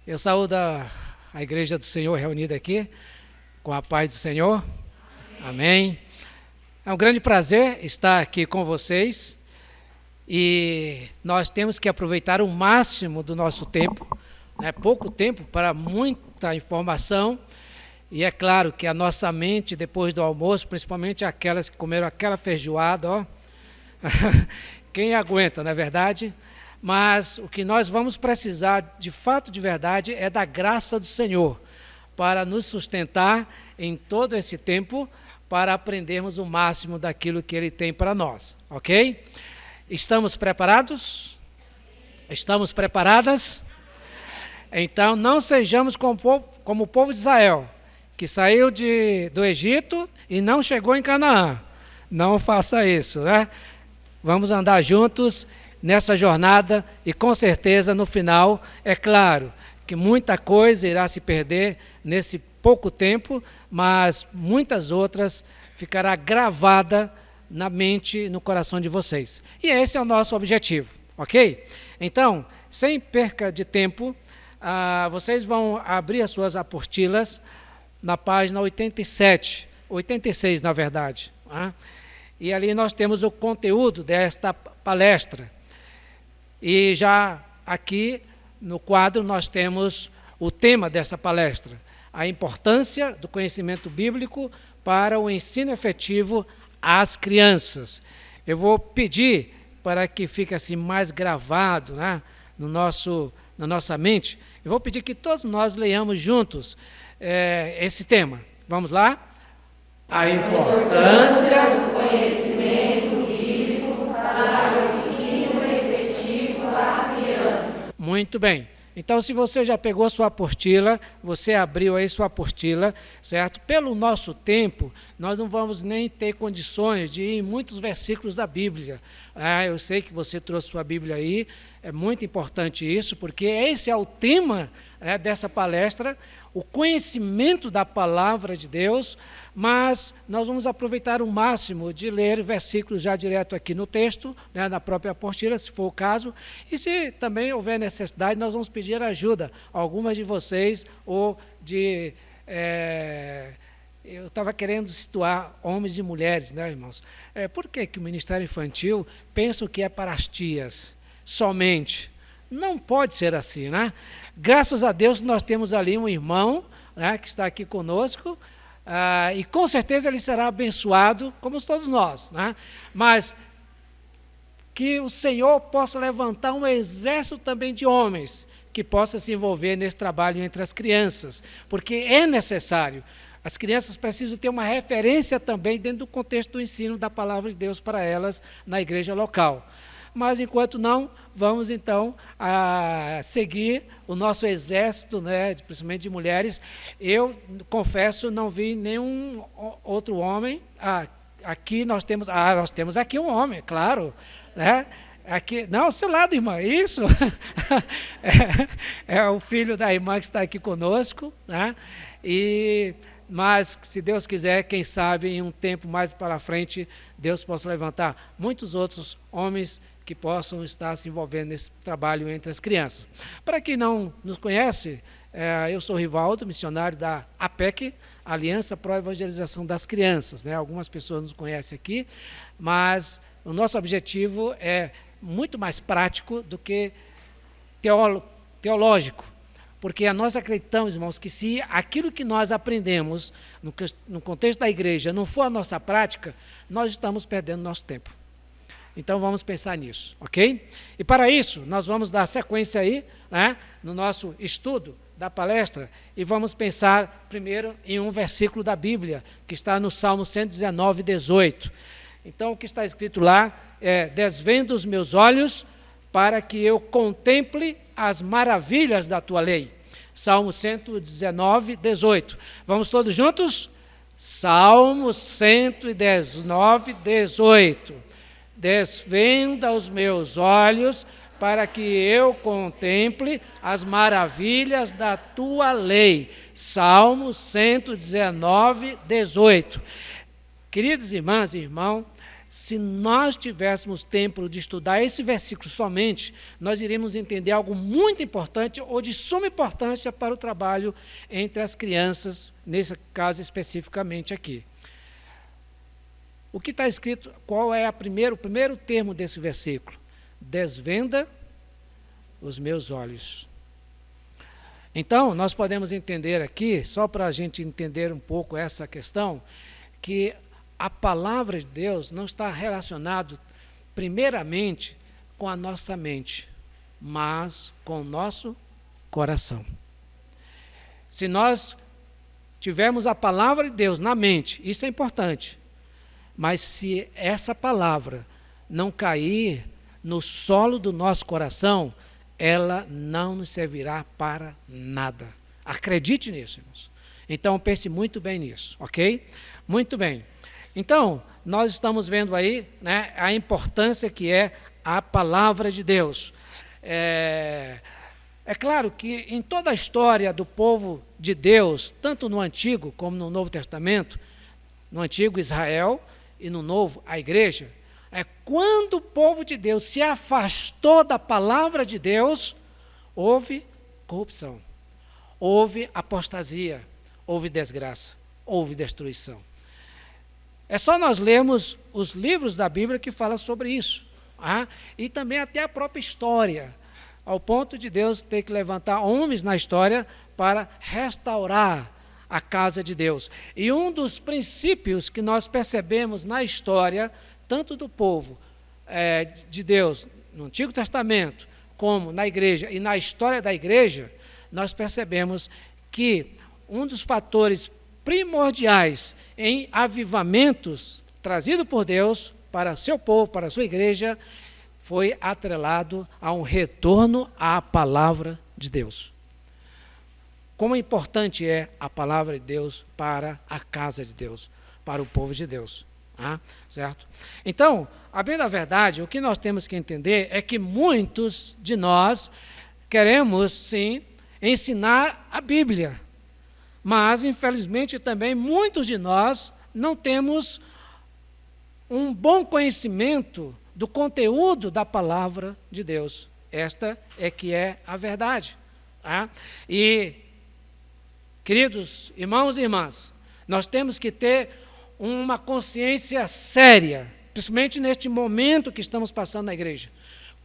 Eu saúdo a igreja do Senhor reunida aqui, com a paz do Senhor. Amém. É um grande prazer estar aqui com vocês e nós temos que aproveitar o máximo do nosso tempo, né? Pouco tempo para muita informação, e é claro que a nossa mente, depois do almoço, principalmente aquelas que comeram aquela feijoada, ó, quem aguenta, não é verdade? Mas o que nós vamos precisar, de fato, de verdade, é da graça do Senhor, para nos sustentar em todo esse tempo, para aprendermos o máximo daquilo que Ele tem para nós, ok? Estamos preparados? Estamos preparadas? Então, não sejamos como o povo de Israel, que saiu do Egito e não chegou em Canaã. Não faça isso, né? Vamos andar juntos nessa jornada e com certeza no final, é claro, que muita coisa irá se perder nesse pouco tempo, mas muitas outras ficará gravada na mente e no coração de vocês. E esse é o nosso objetivo, ok? Então, sem perca de tempo, vocês vão abrir as suas apostilas na página 86 na verdade. E ali nós temos o conteúdo desta palestra. E já aqui no quadro nós temos o tema dessa palestra, a importância do conhecimento bíblico para o ensino efetivo às crianças. Eu vou pedir para que fique assim mais gravado, né, na nossa mente, eu vou pedir que todos nós leiamos juntos esse tema. Vamos lá? A importância do conhecimento bíblico para o ensino efetivo às crianças. Muito bem. Então, se você já pegou sua apostila, você abriu aí sua apostila, certo? Pelo nosso tempo, nós não vamos nem ter condições de ir em muitos versículos da Bíblia. Eu sei que você trouxe sua Bíblia aí, é muito importante isso, porque esse é o tema dessa palestra, o conhecimento da palavra de Deus, mas nós vamos aproveitar o máximo de ler versículos já direto aqui no texto, né, na própria apostila, se for o caso, e se também houver necessidade, nós vamos pedir ajuda a algumas de vocês, ou de... eu estava querendo situar homens e mulheres, né, irmãos? Por que o Ministério Infantil pensa que é para as tias somente? Não pode ser assim, né? Graças a Deus nós temos ali um irmão, né, que está aqui conosco, e com certeza ele será abençoado, como todos nós, né? Mas que o Senhor possa levantar um exército também de homens que possa se envolver nesse trabalho entre as crianças, porque é necessário. As crianças precisam ter uma referência também dentro do contexto do ensino da palavra de Deus para elas na igreja local. Mas, enquanto não, vamos, então, seguir o nosso exército, né, principalmente de mulheres. Eu, confesso, não vi nenhum outro homem. Aqui nós temos aqui um homem, claro. Né? Aqui, não, ao seu lado, irmã, isso. É o filho da irmã que está aqui conosco. Né? Mas, se Deus quiser, quem sabe, em um tempo mais para frente, Deus possa levantar muitos outros homens que possam estar se envolvendo nesse trabalho entre as crianças. Para quem não nos conhece, eu sou Rivaldo, missionário da APEC, Aliança Pro Evangelização das Crianças. Né? Algumas pessoas nos conhecem aqui, mas o nosso objetivo é muito mais prático do que teológico, porque nós acreditamos, irmãos, que se aquilo que nós aprendemos no contexto da igreja não for a nossa prática, nós estamos perdendo nosso tempo. Então, vamos pensar nisso, ok? E para isso, nós vamos dar sequência aí, né, no nosso estudo da palestra, e vamos pensar primeiro em um versículo da Bíblia, que está no Salmo 119, 18. Então, o que está escrito lá é: desvenda os meus olhos para que eu contemple as maravilhas da tua lei. Salmo 119, 18. Vamos todos juntos? Salmo 119, 18. Desvenda os meus olhos para que eu contemple as maravilhas da tua lei. Salmo 119, 18. Queridas irmãs e irmãos, se nós tivéssemos tempo de estudar esse versículo somente, nós iríamos entender algo muito importante ou de suma importância para o trabalho entre as crianças, nesse caso especificamente aqui. O que está escrito, qual é o primeiro termo desse versículo? Desvenda os meus olhos. Então, nós podemos entender aqui, só para a gente entender um pouco essa questão, que a palavra de Deus não está relacionada primeiramente com a nossa mente, mas com o nosso coração. Se nós tivermos a palavra de Deus na mente, isso é importante, mas se essa palavra não cair no solo do nosso coração, ela não nos servirá para nada. Acredite nisso, irmãos. Então, pense muito bem nisso, ok? Muito bem. Então, nós estamos vendo aí, né, a importância que é a palavra de Deus. É claro que em toda a história do povo de Deus, tanto no Antigo como no Novo Testamento, no Antigo Israel e no Novo a Igreja, quando o povo de Deus se afastou da palavra de Deus, houve corrupção, houve apostasia, houve desgraça, houve destruição. É só nós lermos os livros da Bíblia que falam sobre isso. E também até a própria história, ao ponto de Deus ter que levantar homens na história para restaurar a casa de Deus. E um dos princípios que nós percebemos na história, tanto do povo de Deus, no Antigo Testamento, como na igreja e na história da igreja, nós percebemos que um dos fatores primordiais em avivamentos trazido por Deus para seu povo, para a sua igreja, foi atrelado a um retorno à palavra de Deus. Como importante é a palavra de Deus para a casa de Deus, para o povo de Deus. Certo? Então, a bem da verdade, o que nós temos que entender é que muitos de nós queremos, sim, ensinar a Bíblia. Mas, infelizmente, também muitos de nós não temos um bom conhecimento do conteúdo da palavra de Deus. Esta é que é a verdade. E, queridos irmãos e irmãs, nós temos que ter uma consciência séria, principalmente neste momento que estamos passando na igreja.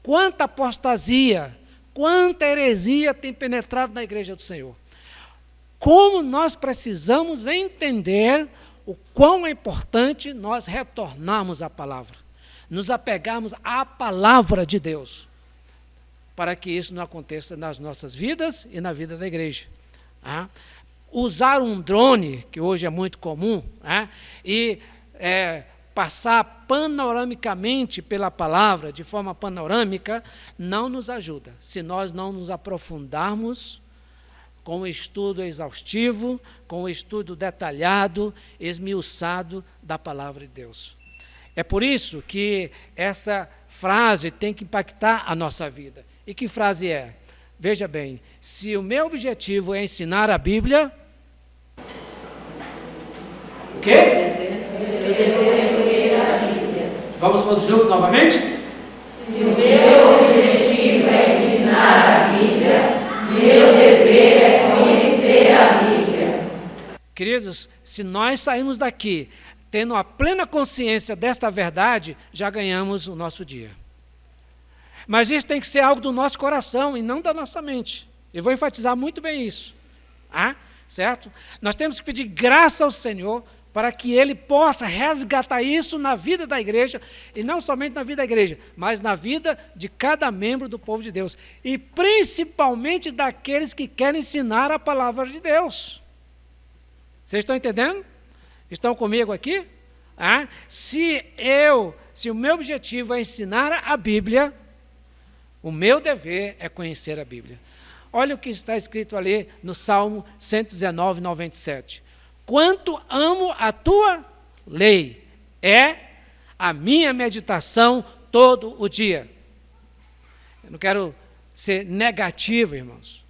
Quanta apostasia, quanta heresia tem penetrado na igreja do Senhor. Como nós precisamos entender o quão é importante nós retornarmos à palavra, nos apegarmos à palavra de Deus, para que isso não aconteça nas nossas vidas e na vida da igreja. Usar um drone, que hoje é muito comum, e passar panoramicamente pela palavra, de forma panorâmica, não nos ajuda, se nós não nos aprofundarmos com o estudo exaustivo, com o estudo detalhado, esmiuçado da palavra de Deus. É por isso que essa frase tem que impactar a nossa vida. E que frase é? Veja bem, se o meu objetivo é ensinar a Bíblia, o quê? Eu devo conhecer a Bíblia. Vamos todos juntos novamente? Se o meu objetivo é ensinar a Bíblia, meu dever é conhecer a Bíblia. Queridos, se nós sairmos daqui tendo a plena consciência desta verdade, já ganhamos o nosso dia. Mas isso tem que ser algo do nosso coração e não da nossa mente. Eu vou enfatizar muito bem isso. Certo? Nós temos que pedir graça ao Senhor para que Ele possa resgatar isso na vida da igreja, e não somente na vida da igreja, mas na vida de cada membro do povo de Deus, e principalmente daqueles que querem ensinar a palavra de Deus. Vocês estão entendendo? Estão comigo aqui? Se o meu objetivo é ensinar a Bíblia, o meu dever é conhecer a Bíblia. Olha o que está escrito ali no Salmo 119, 97. Quanto amo a tua lei, é a minha meditação todo o dia. Eu não quero ser negativo, irmãos,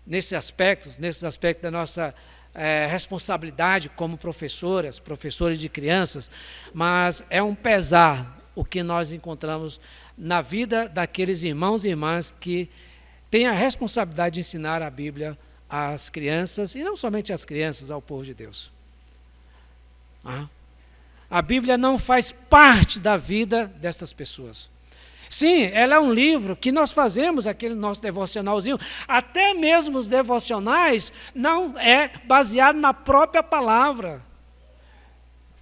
nesses aspectos da nossa responsabilidade como professores de crianças, mas é um pesar o que nós encontramos na vida daqueles irmãos e irmãs que têm a responsabilidade de ensinar a Bíblia às crianças, e não somente às crianças, ao povo de Deus. A Bíblia não faz parte da vida dessas pessoas. Sim, ela é um livro que nós fazemos aquele nosso devocionalzinho, até mesmo os devocionais não é baseado na própria palavra.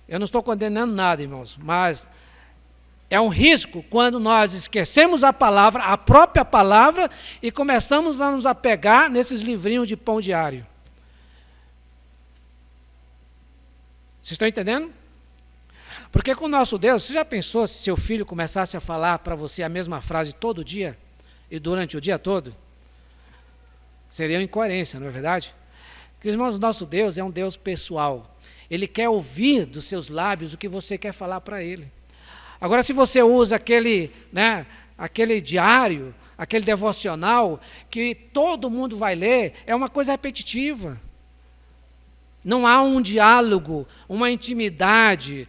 Eu não estou condenando nada, irmãos, mas é um risco quando nós esquecemos a palavra, a própria palavra, e começamos a nos apegar nesses livrinhos de pão diário. Vocês estão entendendo? Porque com o nosso Deus, você já pensou se seu filho começasse a falar para você a mesma frase todo dia e durante o dia todo? Seria uma incoerência, não é verdade? Porque, irmãos, o nosso Deus é um Deus pessoal. Ele quer ouvir dos seus lábios o que você quer falar para Ele. Agora, se você usa aquele diário, aquele devocional, que todo mundo vai ler, é uma coisa repetitiva. Não há um diálogo, uma intimidade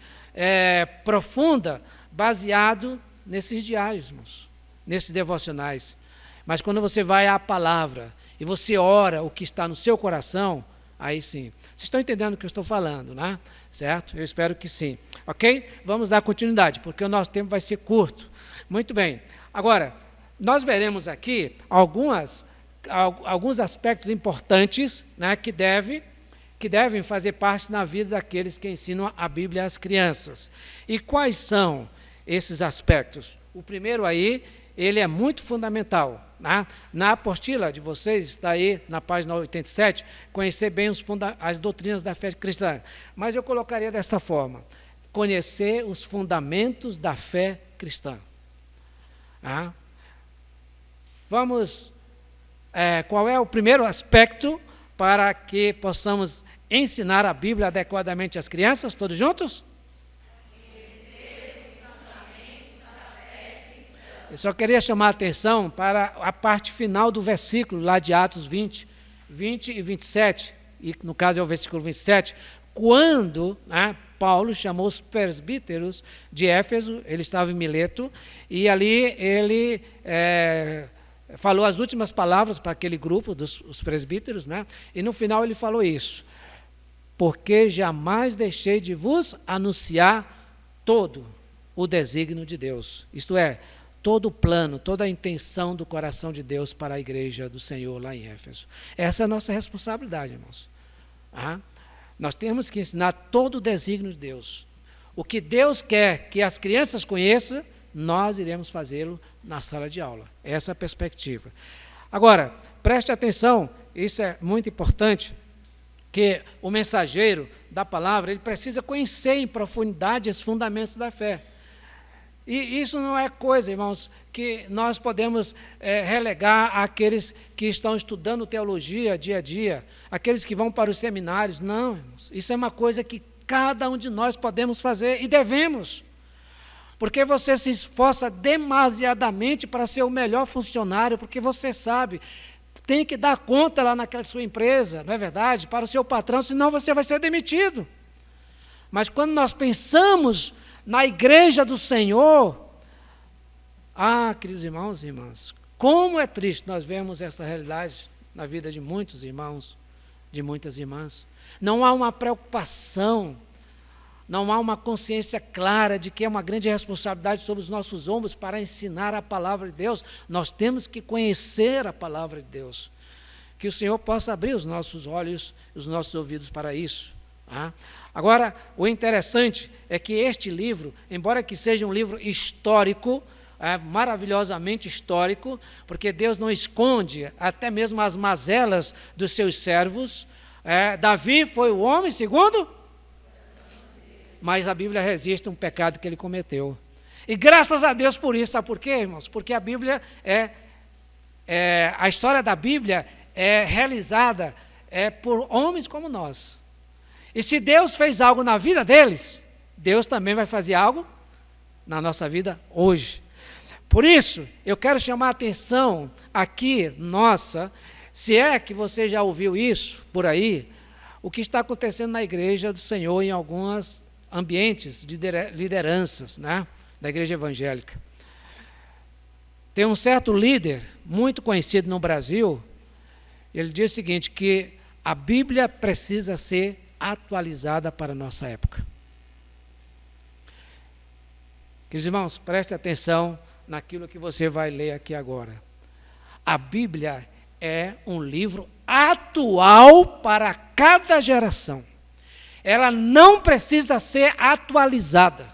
profunda, baseado nesses diários, irmãos, nesses devocionais. Mas quando você vai à palavra e você ora o que está no seu coração, aí sim. Vocês estão entendendo o que eu estou falando, né? Certo? Eu espero que sim. Ok? Vamos dar continuidade, porque o nosso tempo vai ser curto. Muito bem. Agora, nós veremos aqui alguns aspectos importantes, né, que devem fazer parte na vida daqueles que ensinam a Bíblia às crianças. E quais são esses aspectos? O primeiro aí, ele é muito fundamental. Né? Na apostila de vocês, está aí na página 87, conhecer bem as doutrinas da fé cristã. Mas eu colocaria desta forma: conhecer os fundamentos da fé cristã. Qual é o primeiro aspecto para que possamos ensinar a Bíblia adequadamente às crianças? Todos juntos? Eu só queria chamar a atenção para a parte final do versículo, lá de Atos 20 e 27, e no caso é o versículo 27, quando Paulo chamou os presbíteros de Éfeso, ele estava em Mileto, e ali ele falou as últimas palavras para aquele grupo dos presbíteros, né? E no final ele falou isso: porque jamais deixei de vos anunciar todo o desígnio de Deus, isto é, todo o plano, toda a intenção do coração de Deus para a igreja do Senhor lá em Éfeso. Essa é a nossa responsabilidade, irmãos. Nós temos que ensinar todo o desígnio de Deus. O que Deus quer que as crianças conheçam, nós iremos fazê-lo na sala de aula. Essa é a perspectiva. Agora, preste atenção, isso é muito importante, que o mensageiro da palavra, ele precisa conhecer em profundidade os fundamentos da fé. E isso não é coisa, irmãos, que nós podemos relegar àqueles que estão estudando teologia dia a dia, aqueles que vão para os seminários. Não, irmãos, isso é uma coisa que cada um de nós podemos fazer e devemos. Porque você se esforça demasiadamente para ser o melhor funcionário, porque você sabe, tem que dar conta lá naquela sua empresa, não é verdade? Para o seu patrão, senão você vai ser demitido. Mas quando nós pensamos na igreja do Senhor, queridos irmãos e irmãs, como é triste nós vemos essa realidade na vida de muitos irmãos, de muitas irmãs. Não há uma preocupação, não há uma consciência clara de que é uma grande responsabilidade sobre os nossos ombros para ensinar a palavra de Deus. Nós temos que conhecer a palavra de Deus. Que o Senhor possa abrir os nossos olhos, os nossos ouvidos para isso. Agora, o interessante é que este livro, embora que seja um livro histórico, maravilhosamente histórico, porque Deus não esconde até mesmo as mazelas dos seus servos. Davi foi o homem segundo, mas a Bíblia resiste a um pecado que ele cometeu. E graças a Deus por isso. Sabe por quê, irmãos? Porque a Bíblia a história da Bíblia é realizada por homens como nós. E se Deus fez algo na vida deles, Deus também vai fazer algo na nossa vida hoje. Por isso, eu quero chamar a atenção aqui, se é que você já ouviu isso por aí, o que está acontecendo na igreja do Senhor em alguns ambientes de lideranças, né, da igreja evangélica. Tem um certo líder, muito conhecido no Brasil, ele diz o seguinte, que a Bíblia precisa ser atualizada para a nossa época. Queridos irmãos, preste atenção naquilo que você vai ler aqui agora. A Bíblia é um livro atual para cada geração. Ela não precisa ser atualizada.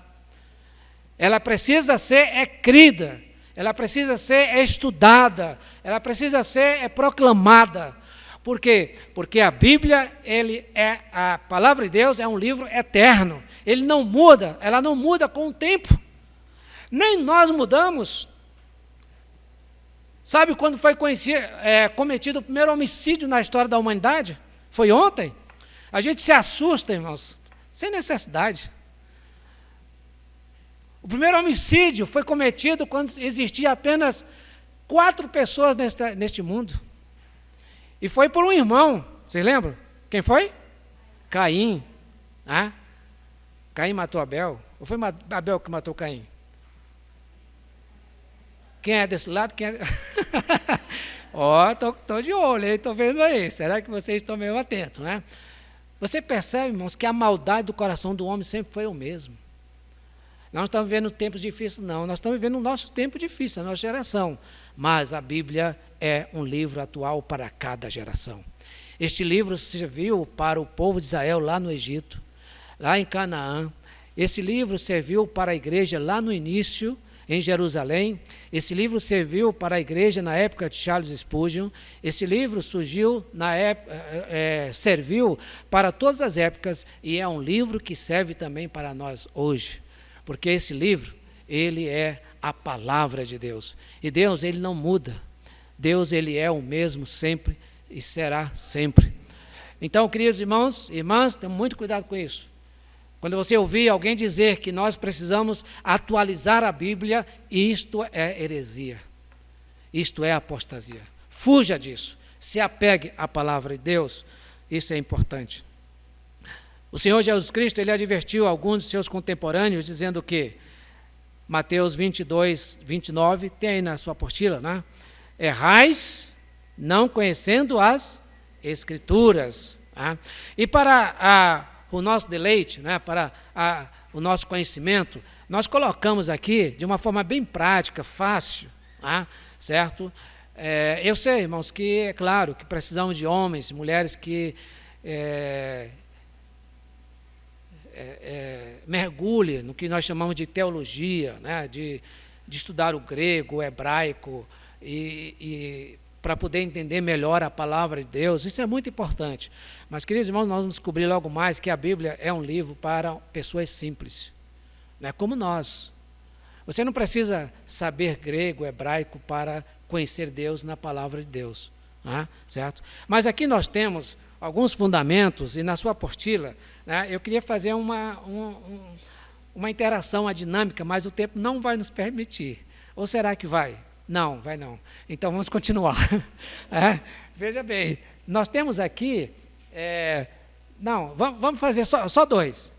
Ela precisa ser crida. Ela precisa ser estudada. Ela precisa ser proclamada. Por quê? Porque a Bíblia, a palavra de Deus é um livro eterno. Ele não muda, ela não muda com o tempo. Nem nós mudamos. Sabe quando foi cometido o primeiro homicídio na história da humanidade? Foi ontem. A gente se assusta, irmãos, sem necessidade. O primeiro homicídio foi cometido quando existia apenas 4 pessoas neste mundo. E foi por um irmão, vocês lembram? Quem foi? Caim. Caim matou Abel. Ou foi Abel que matou Caim? Quem é desse lado? Quem é... Estou de olho, estou vendo aí. Será que vocês estão meio atentos, né? Você percebe, irmãos, que a maldade do coração do homem sempre foi o mesmo. Nós não estamos vivendo tempos difíceis, não. Nós estamos vivendo o nosso tempo difícil, a nossa geração. Mas a Bíblia é um livro atual para cada geração. Este livro serviu para o povo de Israel lá no Egito, lá em Canaã. Esse livro serviu para a igreja lá no início, em Jerusalém. Esse livro serviu para a igreja na época de Charles Spurgeon. Esse livro serviu para todas as épocas e é um livro que serve também para nós hoje. Porque esse livro, ele é a palavra de Deus. E Deus, ele não muda. Deus, ele é o mesmo sempre e será sempre. Então, queridos irmãos e irmãs, tenham muito cuidado com isso. Quando você ouvir alguém dizer que nós precisamos atualizar a Bíblia, isto é heresia. Isto é apostasia. Fuja disso. Se apegue à palavra de Deus. Isso é importante. O Senhor Jesus Cristo, ele advertiu alguns de seus contemporâneos, dizendo que, Mateus 22, 29, tem aí na sua apostila, né? Errais, não conhecendo as Escrituras. Né? E para o nosso deleite, né, para o nosso conhecimento, nós colocamos aqui de uma forma bem prática, fácil, certo? Eu sei, irmãos, que é claro que precisamos de homens, mulheres que mergulhem no que nós chamamos de teologia, né, de estudar o grego, o hebraico, e para poder entender melhor a palavra de Deus. Isso é muito importante. Mas, queridos irmãos, nós vamos descobrir logo mais que a Bíblia é um livro para pessoas simples, né, como nós. Você não precisa saber grego, hebraico para conhecer Deus na palavra de Deus, né, certo? Mas aqui nós temos alguns fundamentos, e na sua apostila, né, eu queria fazer uma interação, uma dinâmica, mas o tempo não vai nos permitir. Ou será que vai? Não, vai não. Então vamos continuar. Veja bem, nós temos aqui, vamos fazer só dois.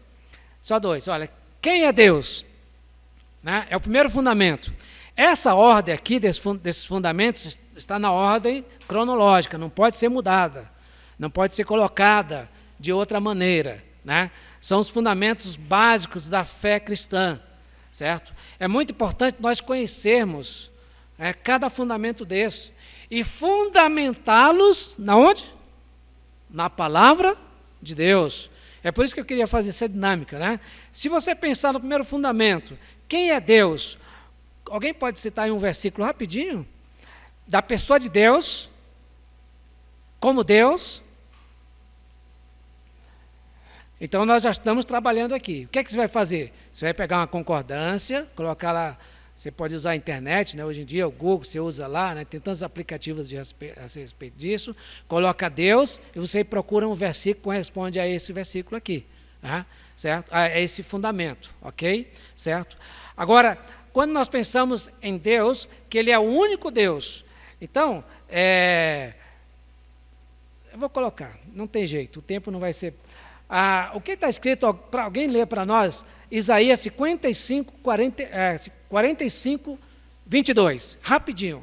Só dois. Olha, quem é Deus? Né? É o primeiro fundamento. Essa ordem aqui desses fundamentos está na ordem cronológica, não pode ser mudada, não pode ser colocada de outra maneira. Né? São os fundamentos básicos da fé cristã, certo? É muito importante nós conhecermos cada fundamento desse e fundamentá-los na onde? Na palavra de Deus. É por isso que eu queria fazer essa dinâmica, né? Se você pensar no primeiro fundamento, quem é Deus? Alguém pode citar aí um versículo rapidinho? Da pessoa de Deus, como Deus. Então nós já estamos trabalhando aqui. O que é que você vai fazer? Você vai pegar uma concordância, colocar lá. Você pode usar a internet, né? Hoje em dia o Google você usa lá, né? Tem tantos aplicativos a respeito disso. Coloca Deus e você procura um versículo que corresponde a esse versículo aqui, né? Certo? A esse fundamento, ok? Certo? Agora, quando nós pensamos em Deus, que Ele é o único Deus, então, Eu vou colocar, não tem jeito, o tempo não vai ser... o que está escrito, para alguém ler para nós, Isaías 55, 45, 22, rapidinho.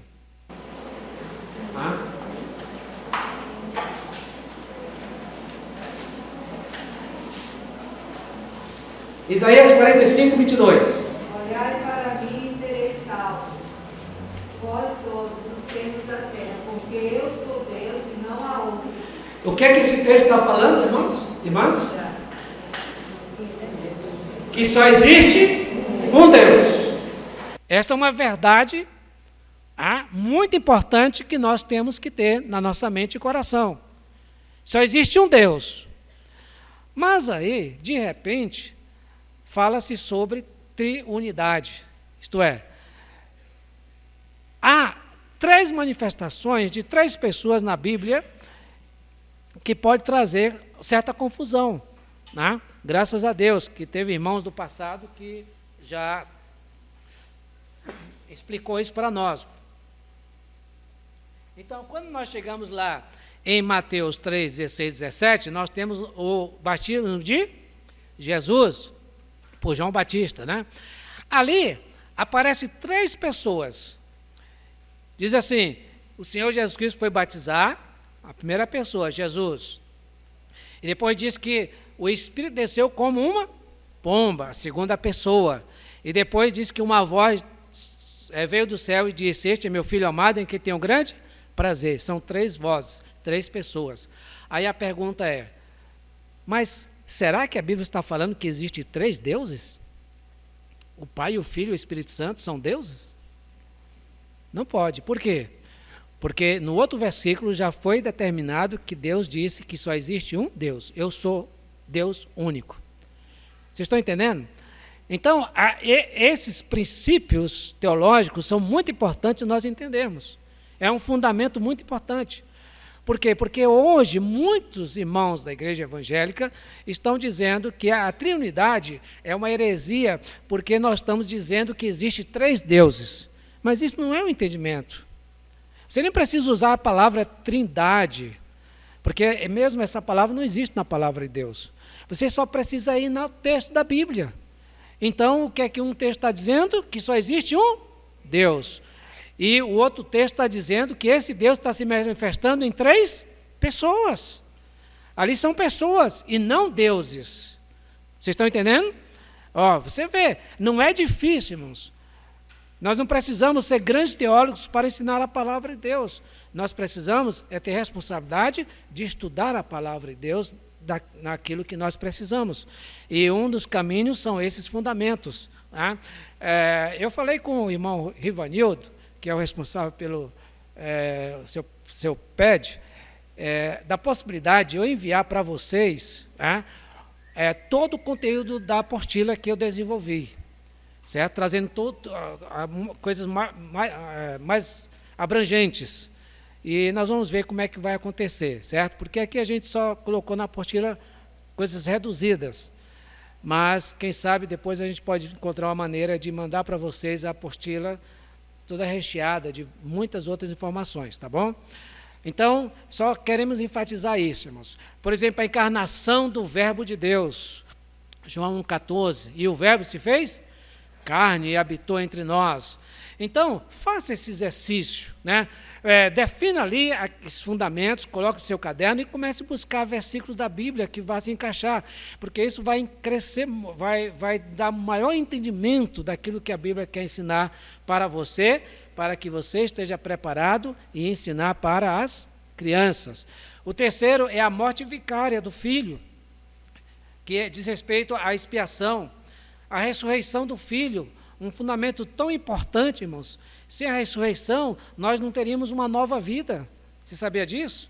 Isaías 45, 22. Olhai para mim e sereis salvos, vós todos os termos da terra, porque eu sou Deus e não há outro. O que é que esse texto está falando, irmãos? Irmãs? Que só existe um Deus. Esta é uma verdade muito importante que nós temos que ter na nossa mente e coração. Só existe um Deus. Mas aí, de repente, fala-se sobre triunidade. Isto é, há 3 manifestações de 3 pessoas na Bíblia que pode trazer certa confusão, né? Graças a Deus que teve irmãos do passado que já explicou isso para nós. Então, quando nós chegamos lá em Mateus 3, 16, 17, nós temos o batismo de Jesus por João Batista, né? Ali aparecem 3 pessoas. Diz assim, o Senhor Jesus Cristo foi batizar, a primeira pessoa, Jesus. E depois diz que o Espírito desceu como uma pomba, a segunda pessoa. E depois diz que uma voz veio do céu e disse, este é meu filho amado em quem tenho grande prazer. São 3 vozes, 3 pessoas. Aí a pergunta é, mas será que a Bíblia está falando que existe 3 deuses? O Pai, o Filho e o Espírito Santo são deuses? Não pode. Por quê? Porque no outro versículo já foi determinado que Deus disse que só existe um Deus. Eu sou Deus único. Vocês estão entendendo? Então, esses princípios teológicos são muito importantes nós entendermos. É um fundamento muito importante. Por quê? Porque hoje muitos irmãos da igreja evangélica estão dizendo que a triunidade é uma heresia, porque nós estamos dizendo que existe 3 deuses. Mas isso não é um entendimento. Você nem precisa usar a palavra trindade, porque mesmo essa palavra não existe na palavra de Deus. Você só precisa ir no texto da Bíblia. Então, o que é que um texto está dizendo? Que só existe um Deus. E o outro texto está dizendo que esse Deus está se manifestando em 3 pessoas. Ali são pessoas e não deuses. Vocês estão entendendo? Você vê, não é difícil, irmãos. Nós não precisamos ser grandes teólogos para ensinar a palavra de Deus. Nós precisamos ter responsabilidade de estudar a palavra de Deus naquilo que nós precisamos. E um dos caminhos são esses fundamentos. Tá? Eu falei com o irmão Rivanildo, que é o responsável pelo seu PED, da possibilidade de eu enviar para vocês todo o conteúdo da apostila que eu desenvolvi, certo? Trazendo coisas mais abrangentes. E nós vamos ver como é que vai acontecer, certo? Porque aqui a gente só colocou na apostila coisas reduzidas. Mas, quem sabe, depois a gente pode encontrar uma maneira de mandar para vocês a apostila toda recheada de muitas outras informações, tá bom? Então, só queremos enfatizar isso, irmãos. Por exemplo, a encarnação do Verbo de Deus, João 1,14, e o Verbo se fez carne e habitou entre nós. Então, faça esse exercício, né? Defina ali esses fundamentos, coloque no seu caderno e comece a buscar versículos da Bíblia que vá se encaixar, porque isso vai crescer, vai dar maior entendimento daquilo que a Bíblia quer ensinar para você, para que você esteja preparado e ensinar para as crianças. O terceiro é a morte vicária do Filho, que diz respeito à expiação, a ressurreição do Filho, um fundamento tão importante, irmãos. Sem a ressurreição, nós não teríamos uma nova vida. Você sabia disso?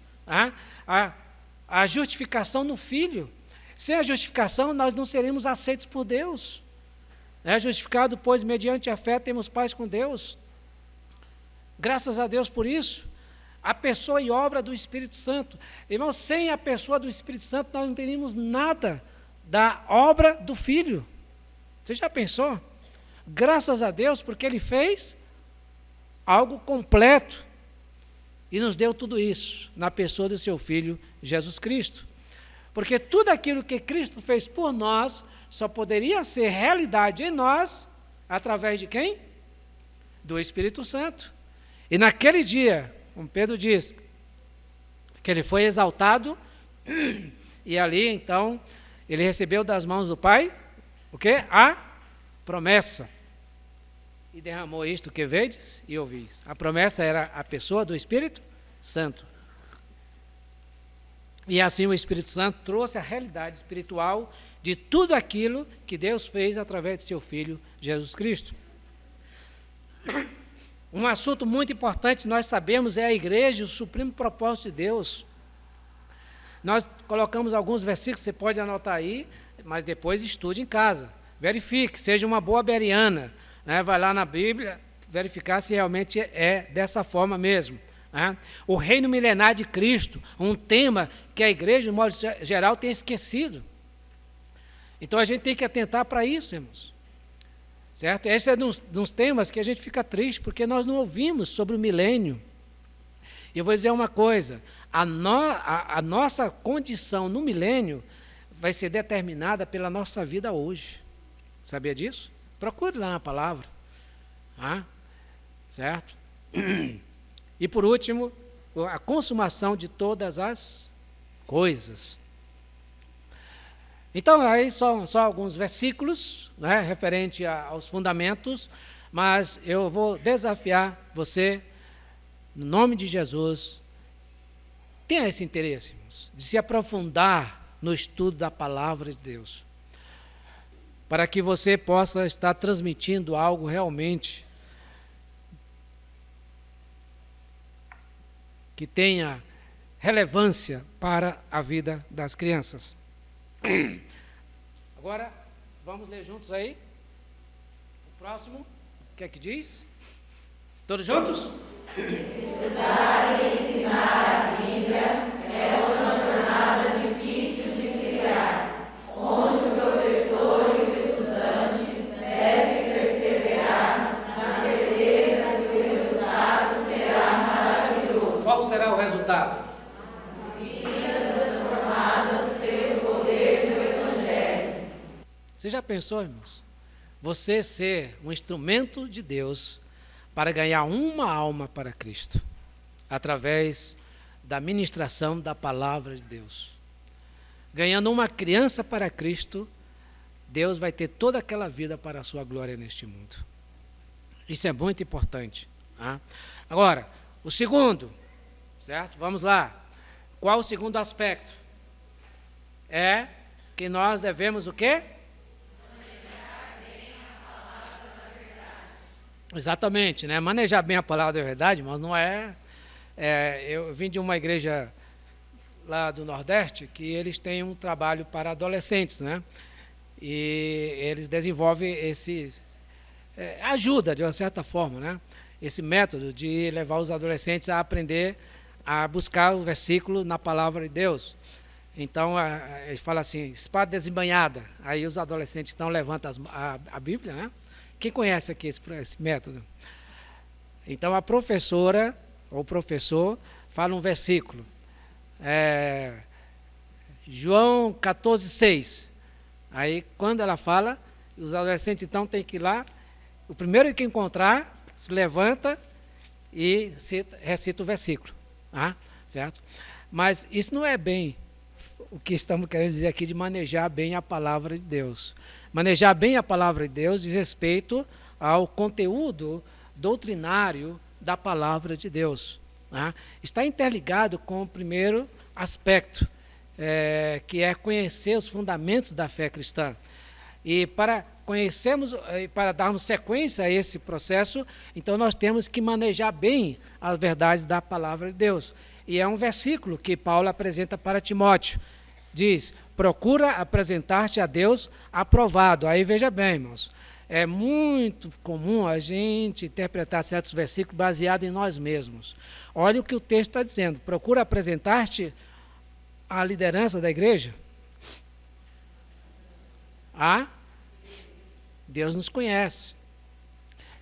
A justificação no Filho. Sem a justificação, nós não seríamos aceitos por Deus. Justificado, pois, mediante a fé, temos paz com Deus. Graças a Deus por isso. A pessoa e obra do Espírito Santo. Irmãos, sem a pessoa do Espírito Santo, nós não teríamos nada da obra do Filho. Você já pensou? Graças a Deus, porque Ele fez algo completo. e nos deu tudo isso na pessoa do seu Filho Jesus Cristo. Porque tudo aquilo que Cristo fez por nós só poderia ser realidade em nós através de quem? Do Espírito Santo. E naquele dia, como Pedro diz, que ele foi exaltado, e ali então ele recebeu das mãos do Pai o quê? A promessa. E derramou isto que vedes e ouvis. A promessa era a pessoa do Espírito Santo. E assim o Espírito Santo trouxe a realidade espiritual de tudo aquilo que Deus fez através de seu Filho Jesus Cristo. Um assunto muito importante, nós sabemos, é a igreja, o supremo propósito de Deus. Nós colocamos alguns versículos, você pode anotar aí, mas depois estude em casa. Verifique, seja uma boa bereana, né? Vai lá na Bíblia, verificar se realmente é dessa forma mesmo. Né? O reino milenar de Cristo, um tema que a igreja, de modo geral, tem esquecido. Então a gente tem que atentar para isso, irmãos. Certo? Esse é dos temas que a gente fica triste, porque nós não ouvimos sobre o milênio. E eu vou dizer uma coisa, a nossa condição no milênio vai ser determinada pela nossa vida hoje. Sabia disso? Procure lá na palavra. Certo? E por último, a consumação de todas as coisas. Então, aí só alguns versículos, né, referente aos fundamentos, mas eu vou desafiar você, no nome de Jesus, tenha esse interesse, irmãos, de se aprofundar no estudo da palavra de Deus, para que você possa estar transmitindo algo realmente que tenha relevância para a vida das crianças. Agora, vamos ler juntos aí. O próximo, o que é que diz? Todos juntos? Estudar e ensinar a Bíblia é uma jornada difícil de trilhar, onde o professor e o estudante devem perseverar na certeza de que o resultado será maravilhoso. Qual será o resultado? Vidas transformadas pelo poder do Evangelho. Você já pensou, irmãos? Você ser um instrumento de Deus para ganhar uma alma para Cristo, através da ministração da palavra de Deus. Ganhando uma criança para Cristo, Deus vai ter toda aquela vida para a sua glória neste mundo. Isso é muito importante. Tá? Agora, o segundo, certo? Vamos lá. Qual o segundo aspecto? É que nós devemos o quê? Exatamente, né? Manejar bem a palavra da verdade, mas não eu vim de uma igreja lá do Nordeste que eles têm um trabalho para adolescentes, né? E eles desenvolvem ajuda de uma certa forma, né? Esse método de levar os adolescentes a aprender a buscar o versículo na palavra de Deus. Então, eles falam assim, espada desembanhada. Aí os adolescentes então levantam a Bíblia, né? Quem conhece aqui esse método? Então, a professora ou professor fala um versículo. João 14,6. Aí, quando ela fala, os adolescentes então têm que ir lá, o primeiro que encontrar, se levanta e recita o versículo. Certo? Mas isso não é bem o que estamos querendo dizer aqui de manejar bem a palavra de Deus. Manejar bem a palavra de Deus diz respeito ao conteúdo doutrinário da palavra de Deus. Está interligado com o primeiro aspecto, que é conhecer os fundamentos da fé cristã. E para conhecermos, para darmos sequência a esse processo, então nós temos que manejar bem as verdades da palavra de Deus. E é um versículo que Paulo apresenta para Timóteo. Diz, procura apresentar-te a Deus aprovado. Aí veja bem, irmãos, é muito comum a gente interpretar certos versículos baseado em nós mesmos. Olha o que o texto está dizendo, procura apresentar-te à liderança da igreja. Deus nos conhece.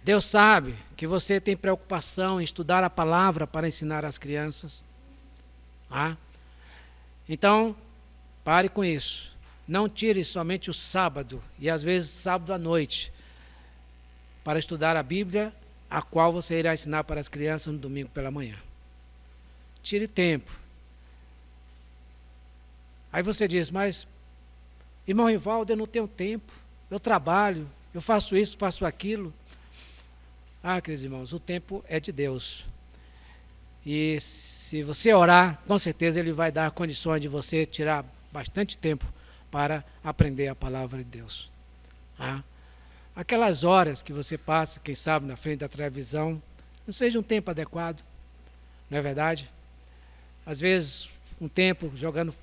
Deus sabe que você tem preocupação em estudar a palavra para ensinar as crianças. Ah? Então, pare com isso. Não tire somente o sábado, e às vezes sábado à noite, para estudar a Bíblia, a qual você irá ensinar para as crianças no domingo pela manhã. Tire tempo. Aí você diz, mas, irmão Rivaldo, eu não tenho tempo, eu trabalho, eu faço isso, faço aquilo. Ah, queridos irmãos, o tempo é de Deus. E se você orar, com certeza Ele vai dar condições de você tirar bastante tempo para aprender a palavra de Deus. Ah? Aquelas horas que você passa, quem sabe, na frente da televisão, não seja um tempo adequado, não é verdade? Às vezes, um tempo jogando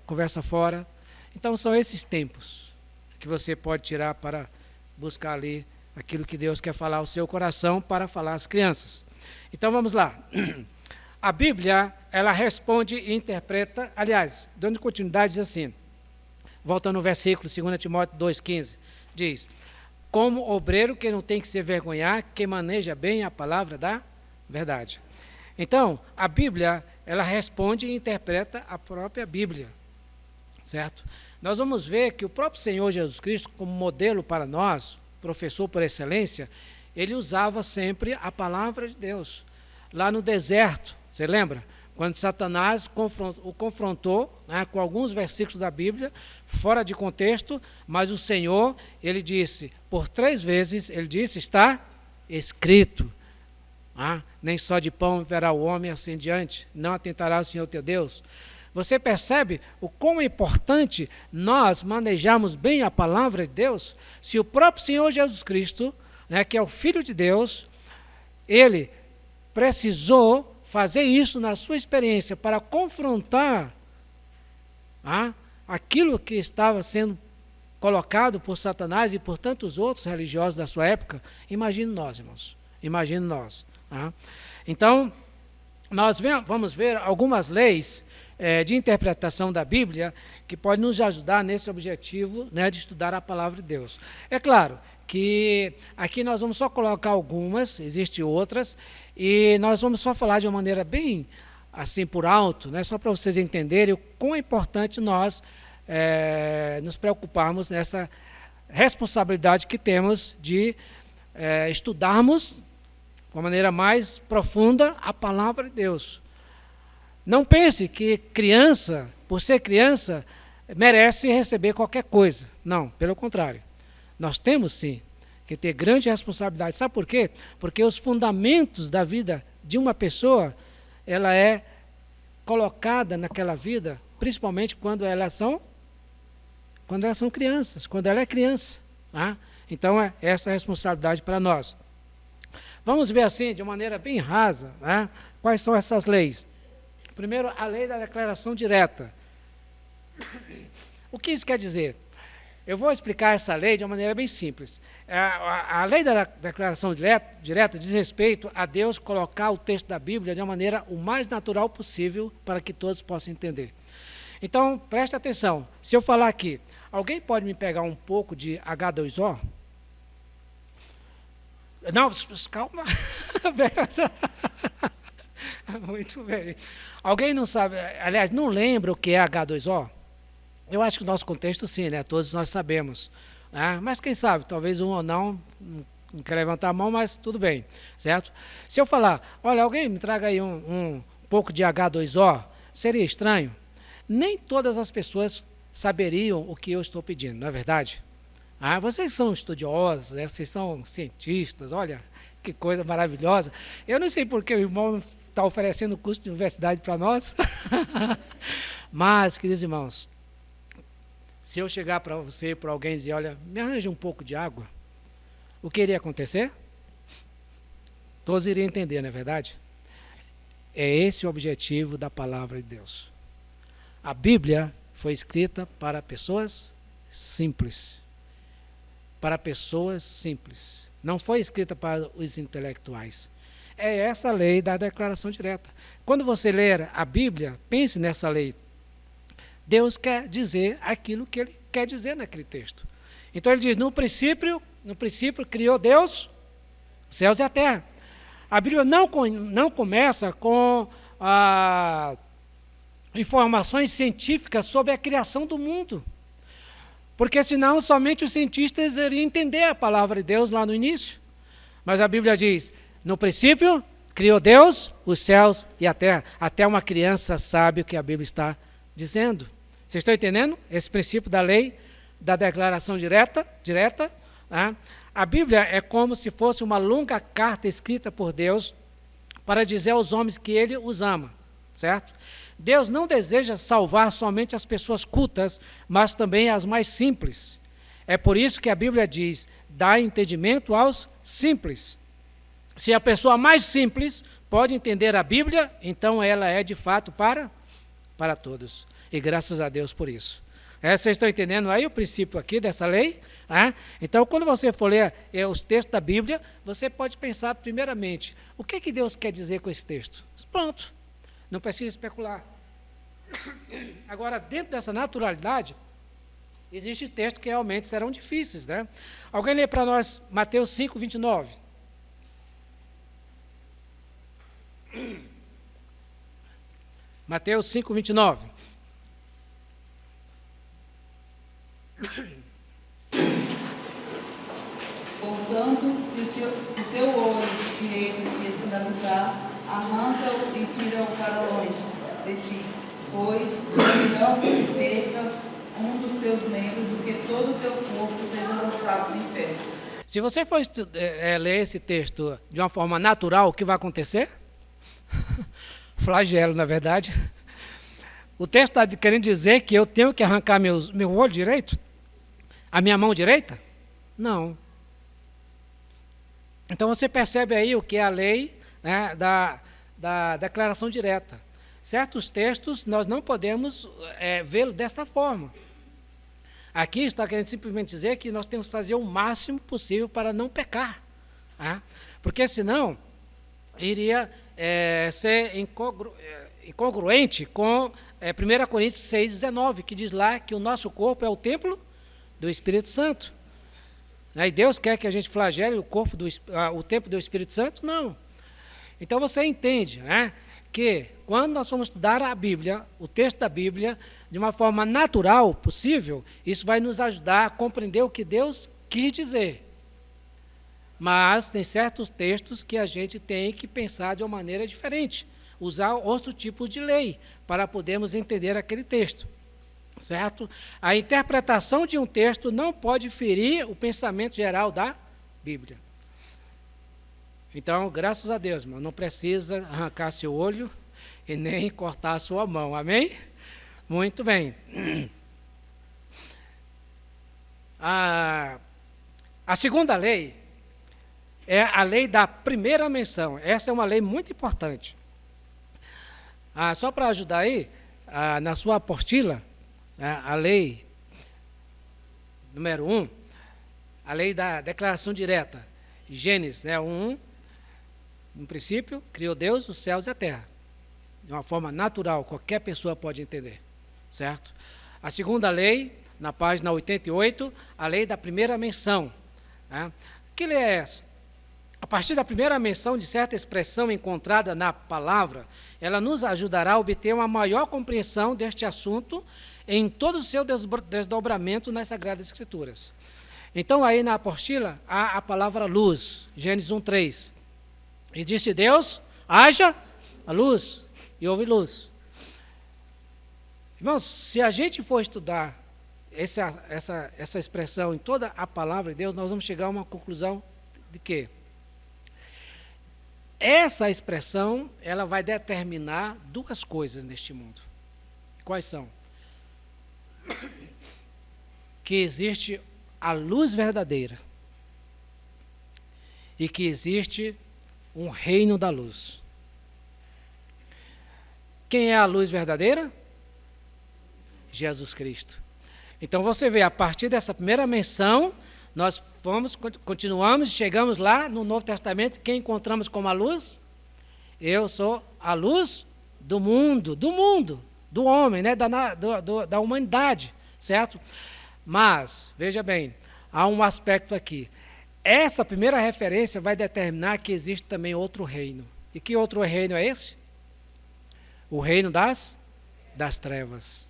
conversa fora. Então, são esses tempos que você pode tirar para buscar ali aquilo que Deus quer falar ao seu coração para falar às crianças. Então, vamos lá. A Bíblia, ela responde e interpreta, aliás, dando continuidade, diz assim, voltando no versículo 2 Timóteo 2,15, diz, como obreiro que não tem que se envergonhar, que maneja bem a palavra da verdade. Então, a Bíblia, ela responde e interpreta a própria Bíblia, certo? Nós vamos ver que o próprio Senhor Jesus Cristo, como modelo para nós, professor por excelência, ele usava sempre a palavra de Deus. Lá no deserto, você lembra? Quando Satanás o confrontou, né, com alguns versículos da Bíblia, fora de contexto, mas o Senhor, ele disse, por 3 vezes, ele disse, está escrito. Nem só de pão viverá o homem, assim diante, não atentará ao Senhor teu Deus. Você percebe o quão é importante nós manejarmos bem a palavra de Deus? Se o próprio Senhor Jesus Cristo, né, que é o Filho de Deus, ele precisou fazer isso na sua experiência para confrontar aquilo que estava sendo colocado por Satanás e por tantos outros religiosos da sua época. Imagine nós, irmãos. Imagine nós. Então, nós vamos ver algumas leis de interpretação da Bíblia que podem nos ajudar nesse objetivo, né, de estudar a palavra de Deus. É claro que aqui nós vamos só colocar algumas, existem outras, e nós vamos só falar de uma maneira bem assim por alto, né, só para vocês entenderem o quão é importante nós nos preocuparmos nessa responsabilidade que temos de estudarmos de uma maneira mais profunda a palavra de Deus. Não pense que criança, por ser criança, merece receber qualquer coisa. Não, pelo contrário. Nós temos sim que ter grande responsabilidade. Sabe por quê? Porque os fundamentos da vida de uma pessoa, ela é colocada naquela vida, principalmente quando elas são crianças, quando ela é criança. Então é essa a responsabilidade para nós. Vamos ver assim, de uma maneira bem rasa, quais são essas leis. Primeiro, a lei da declaração direta. O que isso quer dizer? Eu vou explicar essa lei de uma maneira bem simples. A lei da declaração direta diz respeito a Deus colocar o texto da Bíblia de uma maneira o mais natural possível para que todos possam entender. Então, preste atenção. Se eu falar aqui, alguém pode me pegar um pouco de H2O? Não, calma. Muito bem. Alguém não sabe, aliás, não lembra o que é H2O? Eu acho que no nosso contexto sim, né? Todos nós sabemos. Mas quem sabe, talvez um ou não quer levantar a mão, mas tudo bem, certo? Se eu falar, olha, alguém me traga aí um pouco de H2O, seria estranho? Nem todas as pessoas saberiam o que eu estou pedindo, não é verdade? Vocês são estudiosos, né? Vocês são cientistas, olha, que coisa maravilhosa. Eu não sei porque o irmão está oferecendo curso de universidade para nós. Mas, queridos irmãos, se eu chegar para você, para alguém e dizer, olha, me arranja um pouco de água, o que iria acontecer? Todos iriam entender, não é verdade? É esse o objetivo da palavra de Deus. A Bíblia foi escrita para pessoas simples. Para pessoas simples. Não foi escrita para os intelectuais. É essa lei da declaração direta. Quando você ler a Bíblia, pense nessa lei. Deus quer dizer aquilo que Ele quer dizer naquele texto. Então Ele diz, no princípio criou Deus os céus e a terra. A Bíblia não começa com informações científicas sobre a criação do mundo. Porque senão somente os cientistas iriam entender a palavra de Deus lá no início. Mas a Bíblia diz, no princípio, criou Deus os céus e a terra. Até uma criança sabe o que a Bíblia está dizendo. Vocês estão entendendo? Esse princípio da lei, da declaração direta. Né? A Bíblia é como se fosse uma longa carta escrita por Deus para dizer aos homens que Ele os ama, certo? Deus não deseja salvar somente as pessoas cultas, mas também as mais simples. É por isso que a Bíblia diz, dá entendimento aos simples. Se a pessoa mais simples pode entender a Bíblia, então ela é de fato para todos. E graças a Deus por isso. Vocês estão entendendo aí o princípio aqui dessa lei? Então, quando você for ler os textos da Bíblia, você pode pensar primeiramente, o que Deus quer dizer com esse texto? Pronto, não precisa especular. Agora, dentro dessa naturalidade, existem textos que realmente serão difíceis, né? Alguém lê para nós Mateus 5, 29. Mateus 5, 29. Portanto, se teu olho direito te escandalizar, arranca-o e tira-o para longe de ti, pois é melhor que se perca um dos teus membros do que todo o teu corpo seja lançado no inferno. Se você for ler esse texto de uma forma natural, o que vai acontecer? Flagelo, na verdade. O texto está querendo dizer que eu tenho que arrancar meu olho direito? A minha mão direita? Não. Então você percebe aí o que é a lei, né, da declaração direta. Certos textos nós não podemos vê-lo desta forma. Aqui está querendo simplesmente dizer que nós temos que fazer o máximo possível para não pecar. Porque senão iria ser incongruente com 1 Coríntios 6,19, que diz lá que o nosso corpo é o templo do Espírito Santo. E Deus quer que a gente flagele o templo do Espírito Santo? Não. Então você entende, né, que quando nós vamos estudar a Bíblia, o texto da Bíblia, de uma forma natural possível, isso vai nos ajudar a compreender o que Deus quis dizer. Mas tem certos textos que a gente tem que pensar de uma maneira diferente, usar outro tipo de lei para podermos entender aquele texto. Certo? A interpretação de um texto não pode ferir o pensamento geral da Bíblia. Então, graças a Deus, irmão, não precisa arrancar seu olho e nem cortar a sua mão. Amém? Muito bem. A segunda lei é a lei da primeira menção. Essa é uma lei muito importante. Só para ajudar aí, na sua apostila, a lei número 1, a lei da declaração direta, Gênesis 1, no princípio, criou Deus os céus e a terra. De uma forma natural, qualquer pessoa pode entender, certo? A segunda lei, na página 88, a lei da primeira menção. Que lei é essa? A partir da primeira menção de certa expressão encontrada na palavra, ela nos ajudará a obter uma maior compreensão deste assunto em todo o seu desdobramento nas Sagradas Escrituras. Então, aí na apostila, há a palavra luz, Gênesis 1:3. E disse Deus, haja a luz, e houve luz. Irmãos, se a gente for estudar essa expressão em toda a palavra de Deus, nós vamos chegar a uma conclusão de que essa expressão, ela vai determinar duas coisas neste mundo. Quais são? Que existe a luz verdadeira e que existe um reino da luz. Quem é a luz verdadeira? Jesus Cristo. Então você vê, a partir dessa primeira menção, nós continuamos e chegamos lá no Novo Testamento, quem encontramos como a luz? Eu sou a luz do mundo, do homem, né? da humanidade, certo? Mas, veja bem, há um aspecto aqui. essa primeira referência vai determinar que existe também outro reino. E que outro reino é esse? O reino das trevas.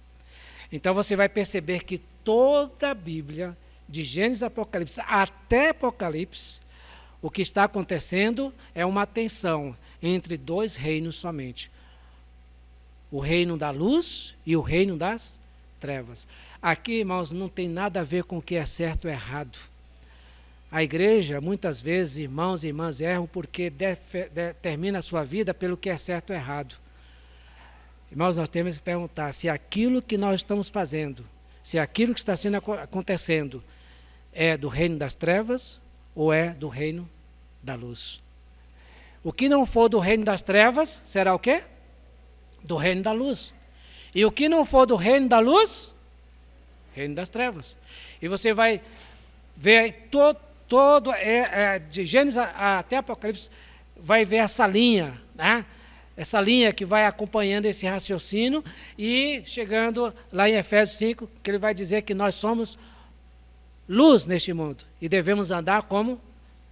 Então você vai perceber que toda a Bíblia, de Gênesis a Apocalipse até Apocalipse, o que está acontecendo é uma tensão entre dois reinos somente. O reino da luz e o reino das trevas. Aqui, irmãos, não tem nada a ver com o que é certo ou errado. A igreja, muitas vezes, irmãos e irmãs erram porque determina a sua vida pelo que é certo ou errado. Irmãos, nós temos que perguntar se aquilo que nós estamos fazendo, se aquilo que está acontecendo é do reino das trevas ou é do reino da luz. O que não for do reino das trevas, será o quê? Do reino da luz. E o que não for do reino da luz, reino das trevas. E você vai ver de Gênesis até Apocalipse, vai ver essa linha, né? Essa linha que vai acompanhando esse raciocínio e chegando lá em Efésios 5, que ele vai dizer que nós somos luz neste mundo e devemos andar como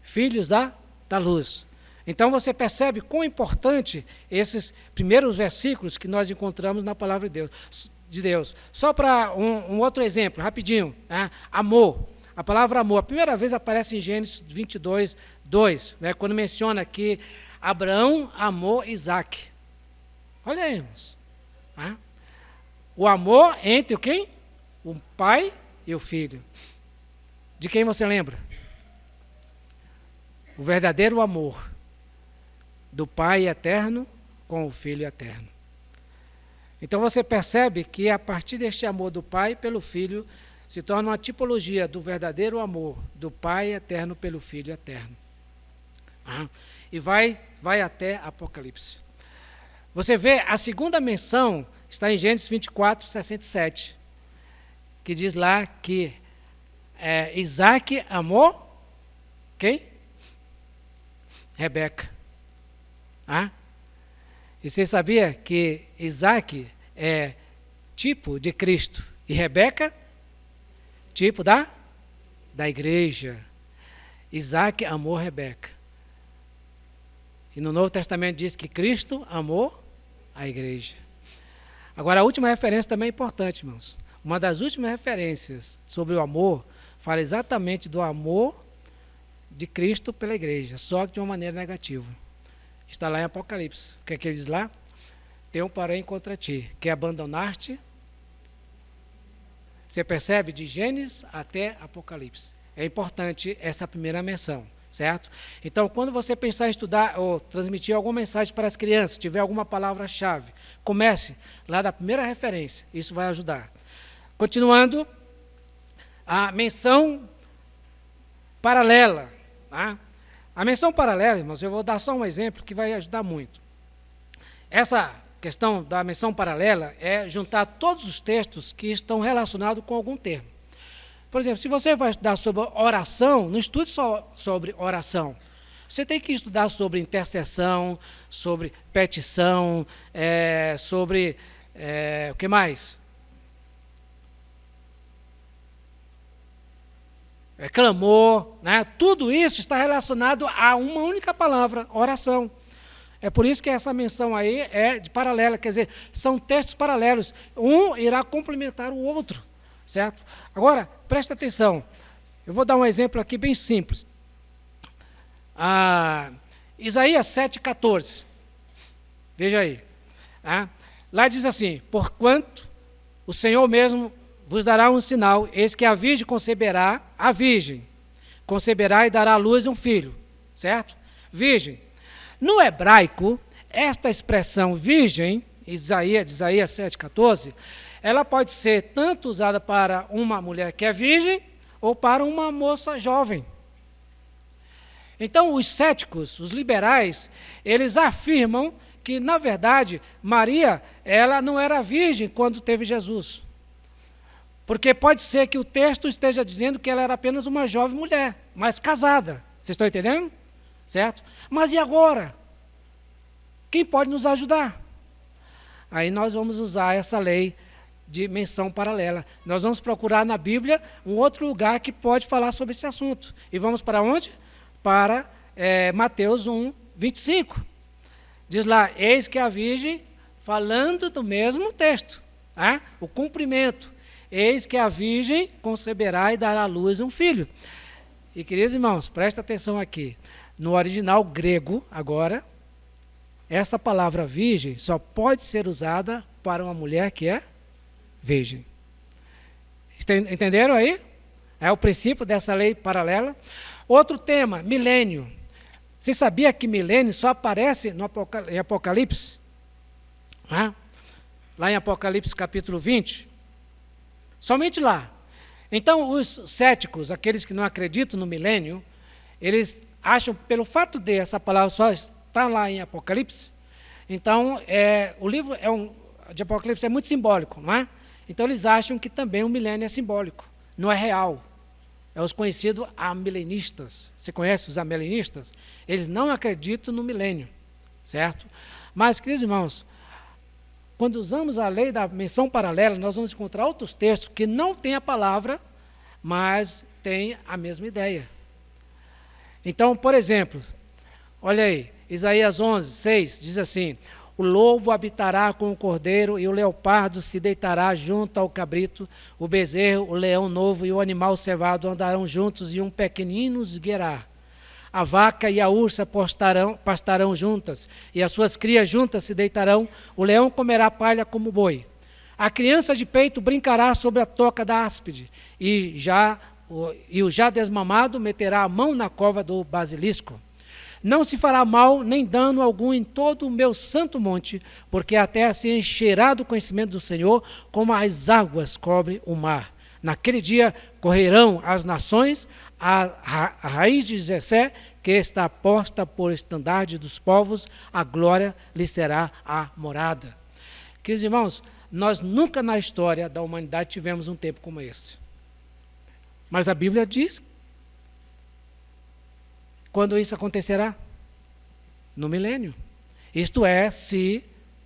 filhos da luz. Então você percebe quão importante esses primeiros versículos que nós encontramos na palavra de Deus. Só para um outro exemplo, rapidinho, né? Amor. A palavra amor, a primeira vez aparece em Gênesis 22, 2, né? Quando menciona que Abraão amou Isaac. Olha aí, irmãos. Né? O amor entre o quem? O pai e o filho. De quem você lembra? O verdadeiro amor do Pai eterno com o Filho eterno. Então você percebe que a partir deste amor do Pai pelo Filho, se torna uma tipologia do verdadeiro amor do Pai eterno pelo Filho eterno. E vai até Apocalipse. Você vê, a segunda menção está em Gênesis 24, 67, que diz lá que Isaac amou quem? Rebeca. E você sabia que Isaac é tipo de Cristo e Rebeca, tipo da igreja. Isaac amou Rebeca. E no Novo Testamento diz que Cristo amou a igreja. Agora, a última referência também é importante, irmãos. Uma das últimas referências sobre o amor fala exatamente do amor de Cristo pela igreja, só que de uma maneira negativa. Está lá em Apocalipse. O que é que ele diz lá? Tenho porém contra ti, que abandonaste. Você percebe? De Gênesis até Apocalipse. É importante essa primeira menção, certo? Então, quando você pensar em estudar ou transmitir alguma mensagem para as crianças, tiver alguma palavra-chave, comece lá da primeira referência. Isso vai ajudar. Continuando, a menção paralela. Tá? A menção paralela, irmãos, eu vou dar só um exemplo que vai ajudar muito. Essa questão da menção paralela é juntar todos os textos que estão relacionados com algum termo. Por exemplo, se você vai estudar sobre oração, não estude só sobre oração. Você tem que estudar sobre intercessão, sobre petição, sobre o que mais? Clamor, né? Tudo isso está relacionado a uma única palavra, oração. É por isso que essa menção aí é de paralela, quer dizer, são textos paralelos. Um irá complementar o outro, certo? Agora, presta atenção. Eu vou dar um exemplo aqui bem simples. Isaías 7,14. Veja aí. Lá diz assim, porquanto o Senhor mesmo vos dará um sinal, eis que a virgem conceberá e dará à luz um filho, certo? Virgem. No hebraico, esta expressão virgem, Isaías 7,14, ela pode ser tanto usada para uma mulher que é virgem ou para uma moça jovem. Então, os céticos, os liberais, eles afirmam que, na verdade, Maria, ela não era virgem quando teve Jesus. Porque pode ser que o texto esteja dizendo que ela era apenas uma jovem mulher, mas casada. Vocês estão entendendo? Certo? Mas e agora? Quem pode nos ajudar? Aí nós vamos usar essa lei de menção paralela. Nós vamos procurar na Bíblia um outro lugar que pode falar sobre esse assunto. E vamos para onde? Para Mateus 1, 25. Diz lá, eis que a virgem, falando do mesmo texto, o cumprimento. Eis que a virgem conceberá e dará à luz um filho. E, queridos irmãos, presta atenção aqui. No original grego, agora, essa palavra virgem só pode ser usada para uma mulher que é virgem. Entenderam aí? É o princípio dessa lei paralela. Outro tema, milênio. Você sabia que milênio só aparece em Apocalipse? Lá em Apocalipse capítulo 20? Somente lá. Então, os céticos, aqueles que não acreditam no milênio, eles acham, pelo fato de essa palavra só estar lá em Apocalipse, então, o livro de Apocalipse é muito simbólico, não é? Então, eles acham que também o milênio é simbólico, não é real. É os conhecidos amilenistas. Você conhece os amilenistas? Eles não acreditam no milênio, certo? Mas, queridos irmãos, quando usamos a lei da menção paralela, nós vamos encontrar outros textos que não têm a palavra, mas têm a mesma ideia. Então, por exemplo, olha aí, Isaías 11, 6, diz assim, o lobo habitará com o cordeiro e o leopardo se deitará junto ao cabrito, o bezerro, o leão novo e o animal cevado andarão juntos e um pequenino esgueirá. A vaca e a ursa pastarão juntas, e as suas crias juntas se deitarão, o leão comerá palha como boi. A criança de peito brincará sobre a toca da áspide, e o já desmamado meterá a mão na cova do basilisco. Não se fará mal nem dano algum em todo o meu santo monte, porque a terra se encherá do conhecimento do Senhor, como as águas cobrem o mar. Naquele dia correrão as nações, a raiz de Jessé, que está posta por estandarte dos povos, a glória lhe será a morada. Queridos irmãos, nós nunca na história da humanidade tivemos um tempo como esse. Mas a Bíblia diz quando isso acontecerá? No milênio. Isto é, se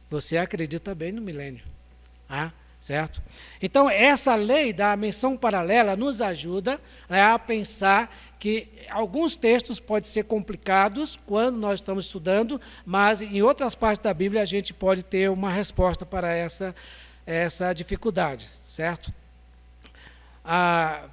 você acredita bem no milênio. Certo? Então, essa lei da menção paralela nos ajuda a pensar que alguns textos podem ser complicados quando nós estamos estudando, mas em outras partes da Bíblia a gente pode ter uma resposta para essa dificuldade, certo?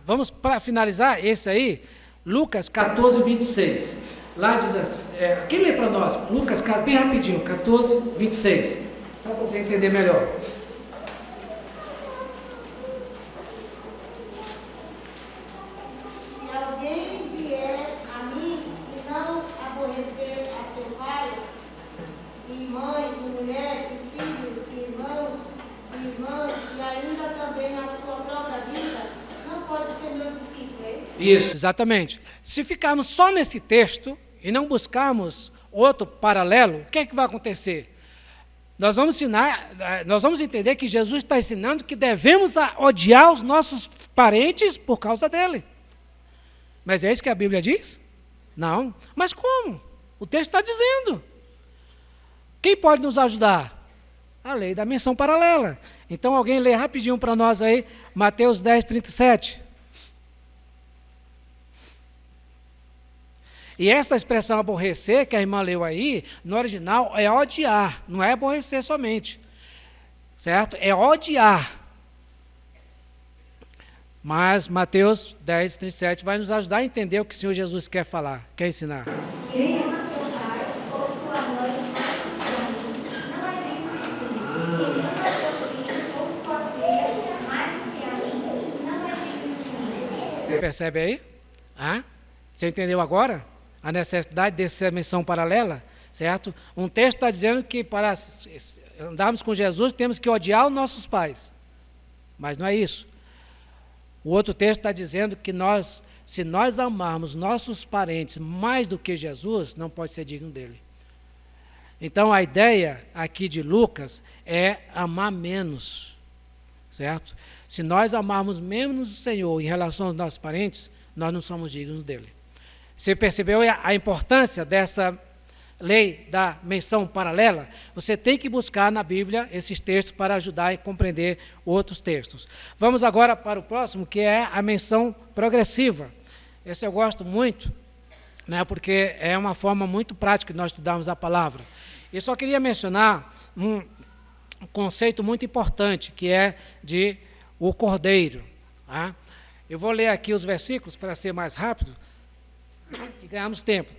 Vamos, para finalizar, esse aí, Lucas 14, 26. Lá diz assim, quem lê para nós? Lucas, bem rapidinho, 14, 26. Só para você entender melhor. Se alguém vier a mim e não aborrecer a seu pai, e mãe, e mulher, e filhos, e irmãos, e irmãs, e ainda também a sua própria vida, não pode ser meu discípulo. Isso, exatamente. Se ficarmos só nesse texto e não buscarmos outro paralelo, o que é que vai acontecer? Nós vamos entender que Jesus está ensinando que devemos odiar os nossos parentes por causa dele. Mas é isso que a Bíblia diz? Não. Mas como? O texto está dizendo. Quem pode nos ajudar? A lei da menção paralela. Então alguém lê rapidinho para nós aí, Mateus 10, 37. E essa expressão aborrecer, que a irmã leu aí, no original é odiar, não é aborrecer somente, certo? É odiar. Mas Mateus 10, 37 vai nos ajudar a entender o que o Senhor Jesus quer falar, quer ensinar. Quem ama seu pai ou sua mãe não é digno de mim. Quem ama seu filho ou sua filha mais do que a mim não é digno de mim. Você percebe aí? Você entendeu agora? A necessidade dessa menção paralela, certo? Um texto está dizendo que para andarmos com Jesus temos que odiar os nossos pais, mas não é isso. O outro texto está dizendo que se nós amarmos nossos parentes mais do que Jesus, não pode ser digno dele. Então a ideia aqui de Lucas é amar menos, certo? Se nós amarmos menos o Senhor em relação aos nossos parentes, nós não somos dignos dele. Você percebeu a importância dessa lei da menção paralela, você tem que buscar na Bíblia esses textos para ajudar a compreender outros textos. Vamos agora para o próximo, que é a menção progressiva. Esse eu gosto muito, né, porque é uma forma muito prática de nós estudarmos a palavra. Eu só queria mencionar um conceito muito importante, que é de o cordeiro. Tá? Eu vou ler aqui os versículos para ser mais rápido e ganharmos tempo.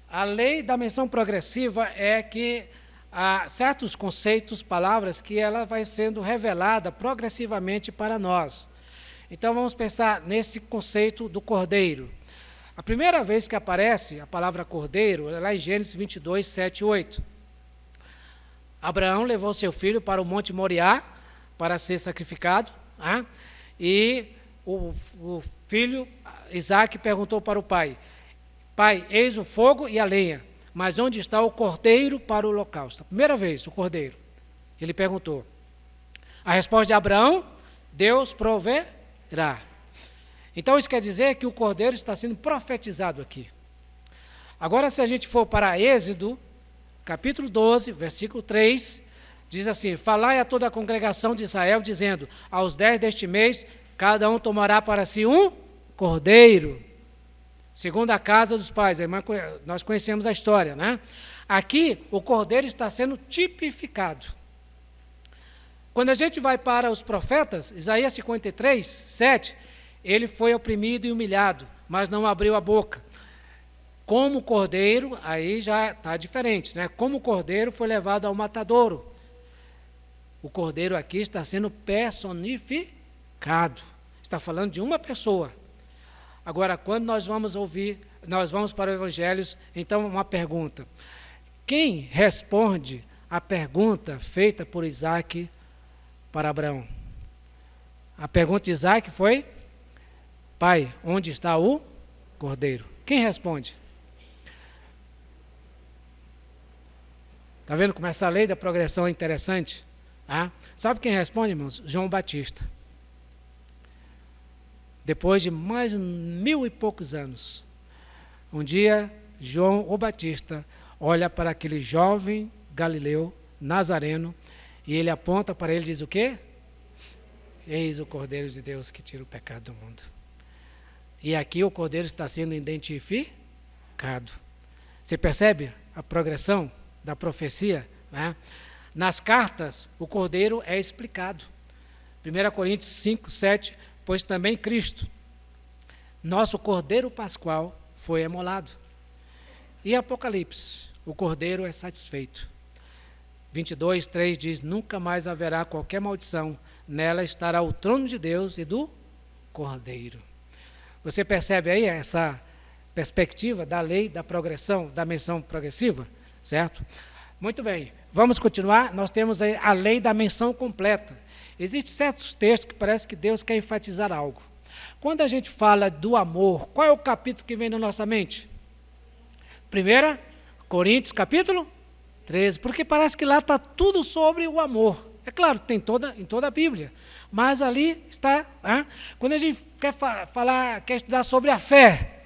A lei da menção progressiva é que há certos conceitos, palavras, que ela vai sendo revelada progressivamente para nós. Então, vamos pensar nesse conceito do cordeiro. A primeira vez que aparece a palavra cordeiro é lá em Gênesis 22, 7 e 8. Abraão levou seu filho para o Monte Moriá para ser sacrificado, e o filho, Isaque, perguntou para o pai: Pai, eis o fogo e a lenha, mas onde está o cordeiro para o holocausto? A primeira vez, o cordeiro. Ele perguntou. A resposta de Abraão: Deus proverá. Então, isso quer dizer que o cordeiro está sendo profetizado aqui. Agora, se a gente for para Êxodo, capítulo 12, versículo 3, diz assim: Falai a toda a congregação de Israel, dizendo: aos 10 deste mês, cada um tomará para si um cordeiro, segundo a casa dos pais. Nós conhecemos a história, né? Aqui, o cordeiro está sendo tipificado. Quando a gente vai para os profetas, Isaías 53, 7, ele foi oprimido e humilhado, mas não abriu a boca. Como cordeiro, aí já está diferente, né? Como cordeiro foi levado ao matadouro. O cordeiro aqui está sendo personificado. Está falando de uma pessoa. Agora, quando nós vamos para o Evangelhos, então uma pergunta. Quem responde a pergunta feita por Isaque para Abraão? A pergunta de Isaque foi: Pai, onde está o cordeiro? Quem responde? Está vendo como essa lei da progressão é interessante? Sabe quem responde, irmãos? João Batista. Depois de mais 1000 e poucos anos, um dia, João o Batista olha para aquele jovem galileu, nazareno, e ele aponta para ele e diz o quê? Eis o Cordeiro de Deus que tira o pecado do mundo. E aqui o Cordeiro está sendo identificado. Você percebe a progressão da profecia? Né? Nas cartas, o Cordeiro é explicado. 1 Coríntios 5, 7, pois também Cristo, nosso Cordeiro Pascual, foi emolado. E Apocalipse, o Cordeiro é satisfeito. 22, 3 diz: nunca mais haverá qualquer maldição, nela estará o trono de Deus e do Cordeiro. Você percebe aí essa perspectiva da lei da progressão, da menção progressiva? Certo? Muito bem, vamos continuar. Nós temos aí a lei da menção completa. Existem certos textos que parece que Deus quer enfatizar algo. Quando a gente fala do amor, qual é o capítulo que vem na nossa mente? 1 Coríntios, capítulo 13, porque parece que lá está tudo sobre o amor. É claro, tem em toda a Bíblia, mas ali está. Quando a gente quer estudar sobre a fé,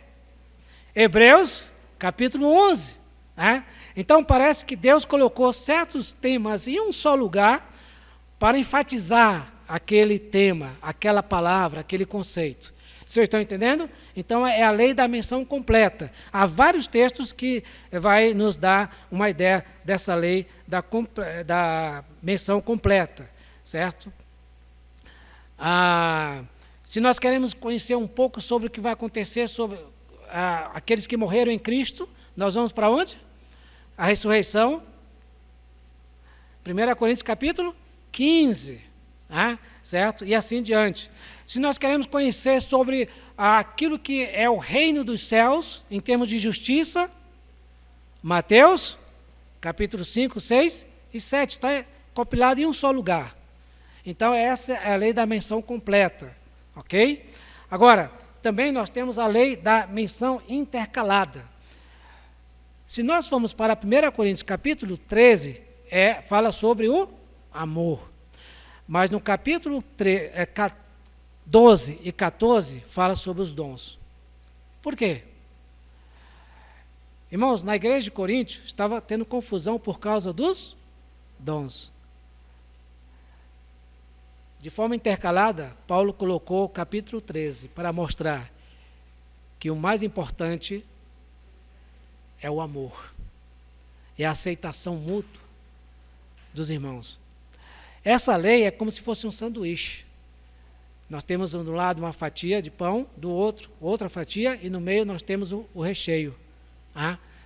Hebreus, capítulo 11. Então parece que Deus colocou certos temas em um só lugar para enfatizar aquele tema, aquela palavra, aquele conceito. Vocês estão entendendo? Então é a lei da menção completa. Há vários textos que vai nos dar uma ideia dessa lei da menção completa, certo? Se nós queremos conhecer um pouco sobre o que vai acontecer sobre aqueles que morreram em Cristo, nós vamos para onde? A ressurreição. 1 Coríntios capítulo 15, certo? E assim diante. Se nós queremos conhecer sobre aquilo que é o reino dos céus, em termos de justiça, Mateus, capítulo 5, 6 e 7, está compilado em um só lugar. Então, essa é a lei da menção completa, ok? Agora, também nós temos a lei da menção intercalada. Se nós formos para 1 Coríntios, capítulo 13, fala sobre o amor. Mas no capítulo 12 e 14, fala sobre os dons. Por quê? Irmãos, na igreja de Corinto estava tendo confusão por causa dos dons. De forma intercalada, Paulo colocou o capítulo 13 para mostrar que o mais importante é o amor, é a aceitação mútua dos irmãos. Essa lei é como se fosse um sanduíche. Nós temos do lado uma fatia de pão, do outro outra fatia, e no meio nós temos o recheio.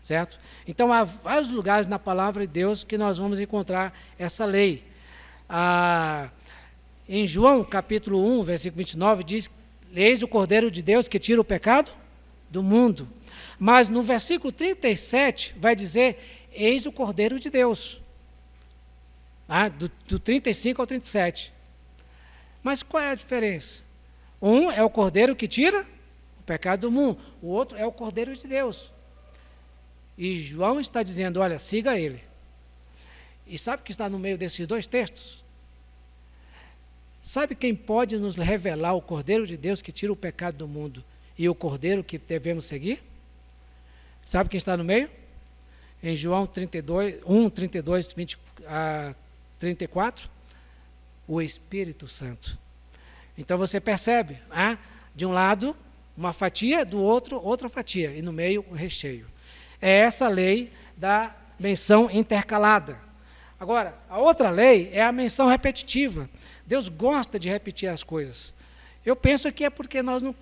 Certo? Então há vários lugares na palavra de Deus que nós vamos encontrar essa lei. Em João capítulo 1, versículo 29, diz: eis o Cordeiro de Deus que tira o pecado do mundo. Mas no versículo 37 vai dizer: eis o Cordeiro de Deus. Do 35 ao 37. Mas qual é a diferença? Um é o Cordeiro que tira o pecado do mundo, o outro é o Cordeiro de Deus. E João está dizendo: olha, siga ele. E sabe o que está no meio desses dois textos? Sabe quem pode nos revelar o Cordeiro de Deus que tira o pecado do mundo e o Cordeiro que devemos seguir? Sabe quem está no meio? Em João 32, 20 a 34, o Espírito Santo. Então você percebe, de um lado uma fatia, do outro outra fatia, e no meio o recheio. É essa lei da menção intercalada. Agora, a outra lei é a menção repetitiva. Deus gosta de repetir as coisas. Eu penso que é porque nós não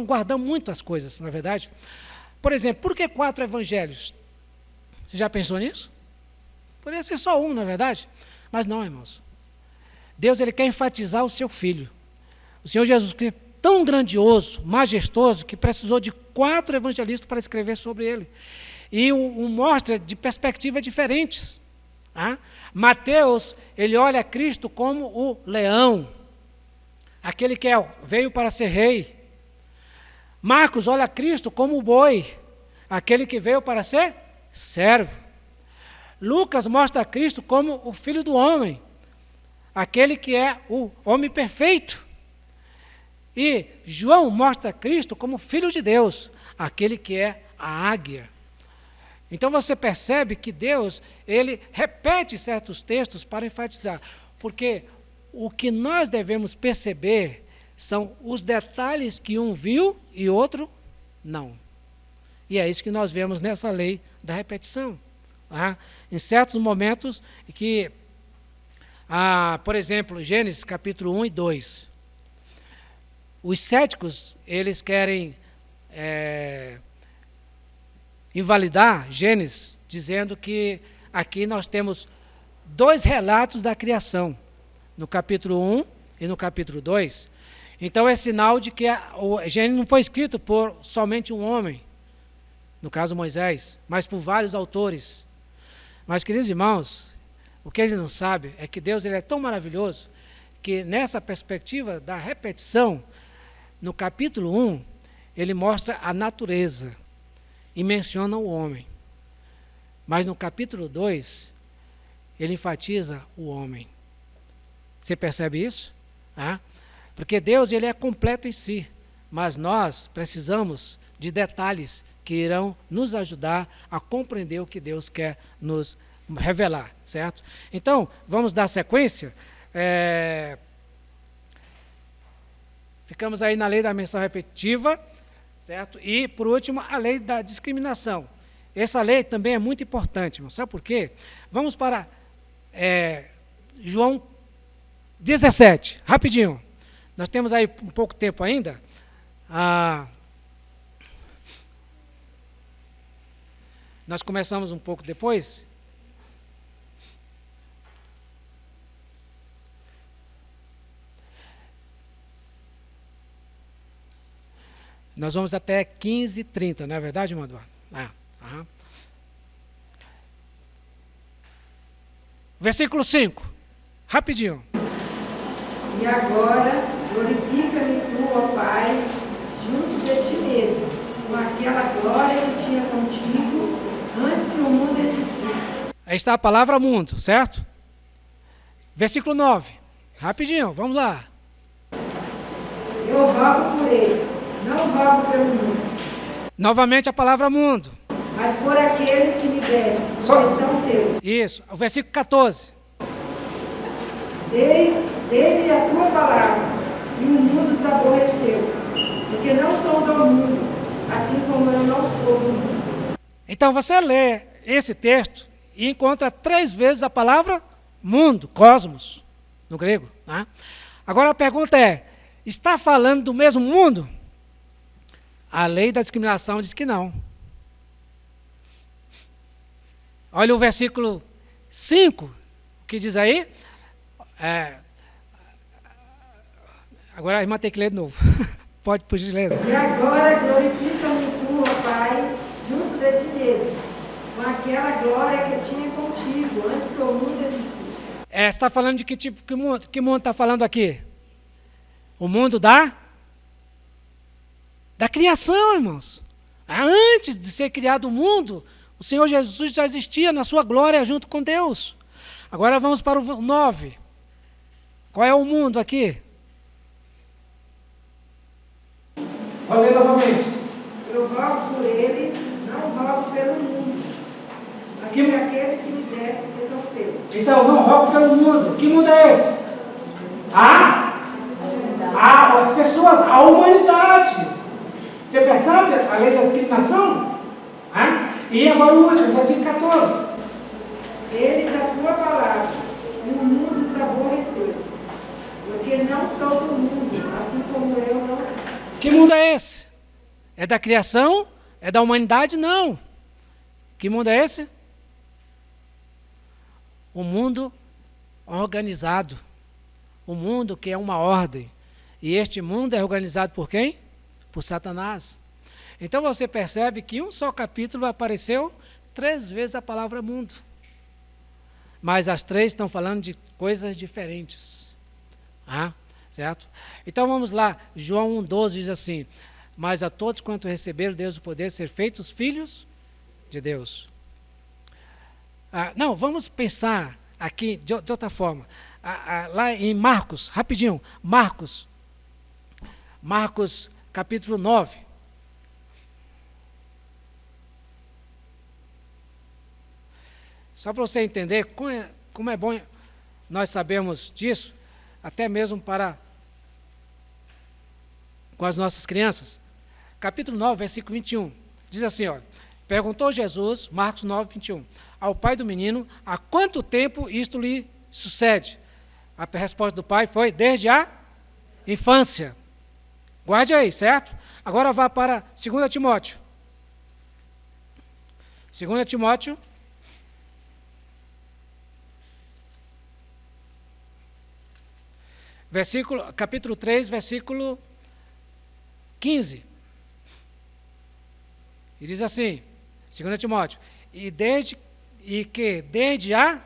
guardamos muito as coisas, não é verdade? Por exemplo, por que 4 evangelhos? Você já pensou nisso? Poderia ser só um, não é verdade? Mas não, irmãos. Deus, ele quer enfatizar o seu Filho. O Senhor Jesus Cristo é tão grandioso, majestoso, que precisou de 4 evangelistas para escrever sobre ele. E mostra de perspectivas diferentes. Mateus, ele olha Cristo como o leão, aquele que veio para ser rei. Marcos olha Cristo como o boi, aquele que veio para ser servo. Lucas mostra Cristo como o Filho do homem, aquele que é o homem perfeito. E João mostra Cristo como Filho de Deus, aquele que é a águia. Então você percebe que Deus, ele repete certos textos para enfatizar, porque o que nós devemos perceber são os detalhes que um viu e outro não. E é isso que nós vemos nessa lei da repetição. Em certos momentos que, por exemplo, Gênesis capítulo 1 e 2, os céticos, eles querem invalidar Gênesis, dizendo que aqui nós temos 2 relatos da criação, no capítulo 1 e no capítulo 2. Então é sinal de que o Gênesis não foi escrito por somente um homem, no caso Moisés, mas por vários autores. Mas, queridos irmãos, o que ele não sabe é que Deus, ele é tão maravilhoso que nessa perspectiva da repetição, no capítulo 1, ele mostra a natureza e menciona o homem. Mas no capítulo 2, ele enfatiza o homem. Você percebe isso? Porque Deus, ele é completo em si, mas nós precisamos de detalhes que irão nos ajudar a compreender o que Deus quer nos revelar, certo? Então, vamos dar sequência. Ficamos aí na lei da menção repetitiva, certo? E, por último, a lei da discriminação. Essa lei também é muito importante, irmão. Sabe por quê? Vamos para João 17, rapidinho. Nós temos aí um pouco tempo ainda. Nós começamos um pouco depois. Nós vamos até 15h30, não é verdade, irmão Eduardo? Versículo 5, rapidinho. E agora, glorifica-me tu, ó Pai, junto de ti mesmo, com aquela glória que tinha contigo antes que o mundo existisse. Aí está a palavra mundo, certo? Versículo 9, rapidinho, vamos lá. Eu rogo por eles, não rogo pelo mundo, Novamente a palavra mundo. Mas por aqueles que me deste, Só- pois são teus. Isso. O versículo 14. Dei-lhe a tua palavra, e o mundo os aborreceu, porque não são do mundo, assim como eu não sou do mundo. Então você lê esse texto e encontra 3 vezes a palavra mundo, cosmos, no grego. Né? Agora a pergunta é, está falando do mesmo mundo? A lei da discriminação diz que não. Olha o versículo 5, que diz aí. Agora a irmã tem que ler de novo. Pode, por gentileza. E agora glorifica-me tu, ó Pai, junto de ti mesmo, com aquela glória que eu tinha contigo, antes que o mundo existisse. Você está falando de que tipo, que mundo está falando aqui? O mundo da criação, irmãos. Antes de ser criado o mundo, o Senhor Jesus já existia na sua glória junto com Deus. Agora vamos para o 9. Qual é o mundo aqui? Vou ler novamente. Eu rogo por eles, não rogo pelo mundo, mas por aqueles que me deste, porque são teus. Então, não rogo pelo mundo. Que mundo é esse? As pessoas, a humanidade. Você percebe a lei da discriminação? E agora o último, versículo 14. Eles a tua palavra, e o mundo os aborreceu, porque não sou do mundo, assim como eu não. Que mundo é esse? É da criação? É da humanidade? Não. Que mundo é esse? O mundo organizado. O mundo que é uma ordem. E este mundo é organizado por quem? Por Satanás. Então você percebe que em um só capítulo apareceu 3 vezes a palavra mundo. Mas as 3 estão falando de coisas diferentes. Certo? Então vamos lá, João 1,12 diz assim, mas a todos quanto receberam Deus o poder de ser feitos filhos de Deus. Não, vamos pensar aqui de outra forma. Lá em Marcos, rapidinho, Marcos capítulo 9. Só para você entender como é bom nós sabermos disso, até mesmo com as nossas crianças. Capítulo 9, versículo 21. Diz assim, olha, perguntou Jesus, Marcos 9, 21, ao pai do menino, há quanto tempo isto lhe sucede? A resposta do pai foi, desde a infância. Guarde aí, certo? Agora vá para 2 Timóteo. 2 Timóteo, capítulo 3, versículo 15. E diz assim, 2 Timóteo, e que desde a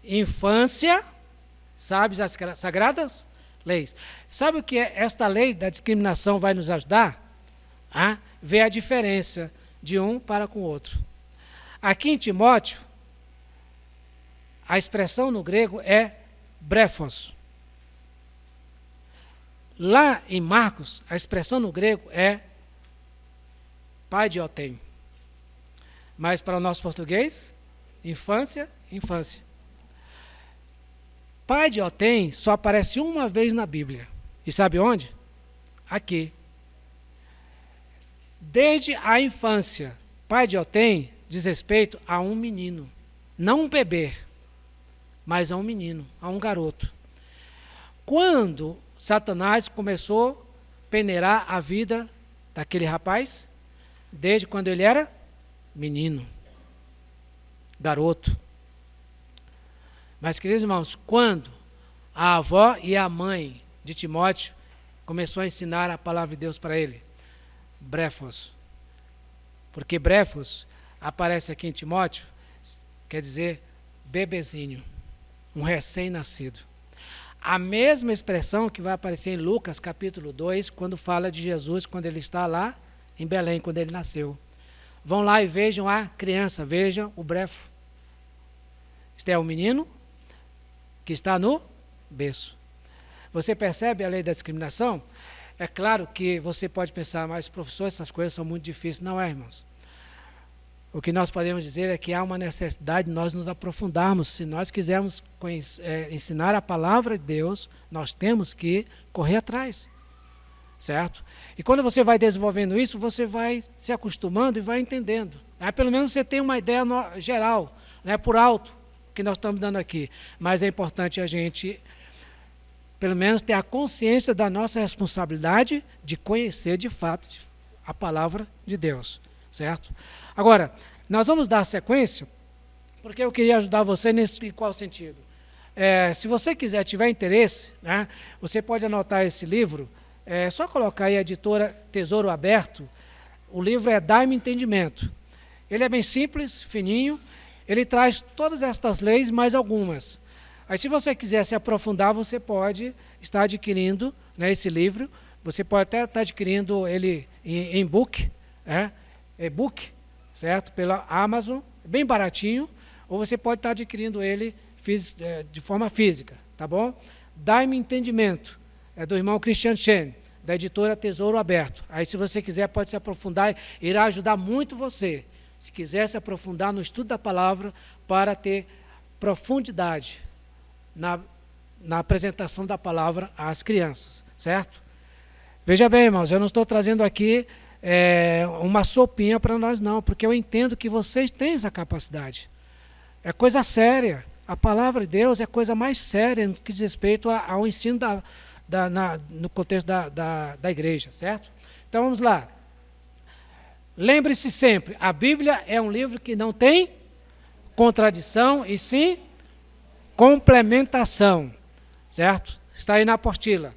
infância, sabes as sagradas leis. Sabe o que esta lei da discriminação vai nos ajudar? Ver a diferença de um para com o outro. Aqui em Timóteo, a expressão no grego é brefos. Lá em Marcos, a expressão no grego é paidiotem. Mas para o nosso português, infância. Paidiotem só aparece uma vez na Bíblia. E sabe onde? Aqui. Desde a infância, paidiotem diz respeito a um menino. Não um bebê, mas a um menino, a um garoto. Quando Satanás começou a peneirar a vida daquele rapaz, desde quando ele era menino, garoto. Mas, queridos irmãos, quando a avó e a mãe de Timóteo começou a ensinar a palavra de Deus para ele, brefos, porque brefos aparece aqui em Timóteo, quer dizer bebezinho, um recém-nascido. A mesma expressão que vai aparecer em Lucas capítulo 2, quando fala de Jesus, quando ele está lá em Belém, quando ele nasceu. Vão lá e vejam a criança, vejam o brefo. Este é o menino que está no berço. Você percebe a lei da discriminação? É claro que você pode pensar, mas professor, essas coisas são muito difíceis. Não é, irmãos. O que nós podemos dizer é que há uma necessidade de nós nos aprofundarmos. Se nós quisermos ensinar a palavra de Deus, nós temos que correr atrás. Certo? E quando você vai desenvolvendo isso, você vai se acostumando e vai entendendo. Pelo menos você tem uma ideia geral, né, por alto, que nós estamos dando aqui. Mas é importante a gente, pelo menos, ter a consciência da nossa responsabilidade de conhecer de fato a palavra de Deus. Certo? Agora, nós vamos dar sequência, porque eu queria ajudar você em qual sentido? Se você tiver interesse, né, você pode anotar esse livro. É só colocar aí a editora Tesouro Aberto. O livro é Dai-me Entendimento. Ele é bem simples, fininho. Ele traz todas estas leis, mais algumas. Aí, se você quiser se aprofundar, você pode estar adquirindo, né, esse livro. Você pode até estar adquirindo ele em e-book, e-book, certo? Pela Amazon, bem baratinho. Ou você pode estar adquirindo ele de forma física, tá bom? Dai-me Entendimento. É do irmão Christian Chen, da editora Tesouro Aberto. Aí, se você quiser, pode se aprofundar, irá ajudar muito você, se quiser se aprofundar no estudo da palavra, para ter profundidade na apresentação da palavra às crianças, certo? Veja bem, irmãos, eu não estou trazendo aqui uma sopinha para nós, não, porque eu entendo que vocês têm essa capacidade. É coisa séria. A palavra de Deus é a coisa mais séria no que diz respeito ao ensino no contexto da igreja, certo? Então vamos lá. Lembre-se sempre, a Bíblia é um livro que não tem contradição e sim complementação, certo? Está aí na apostila.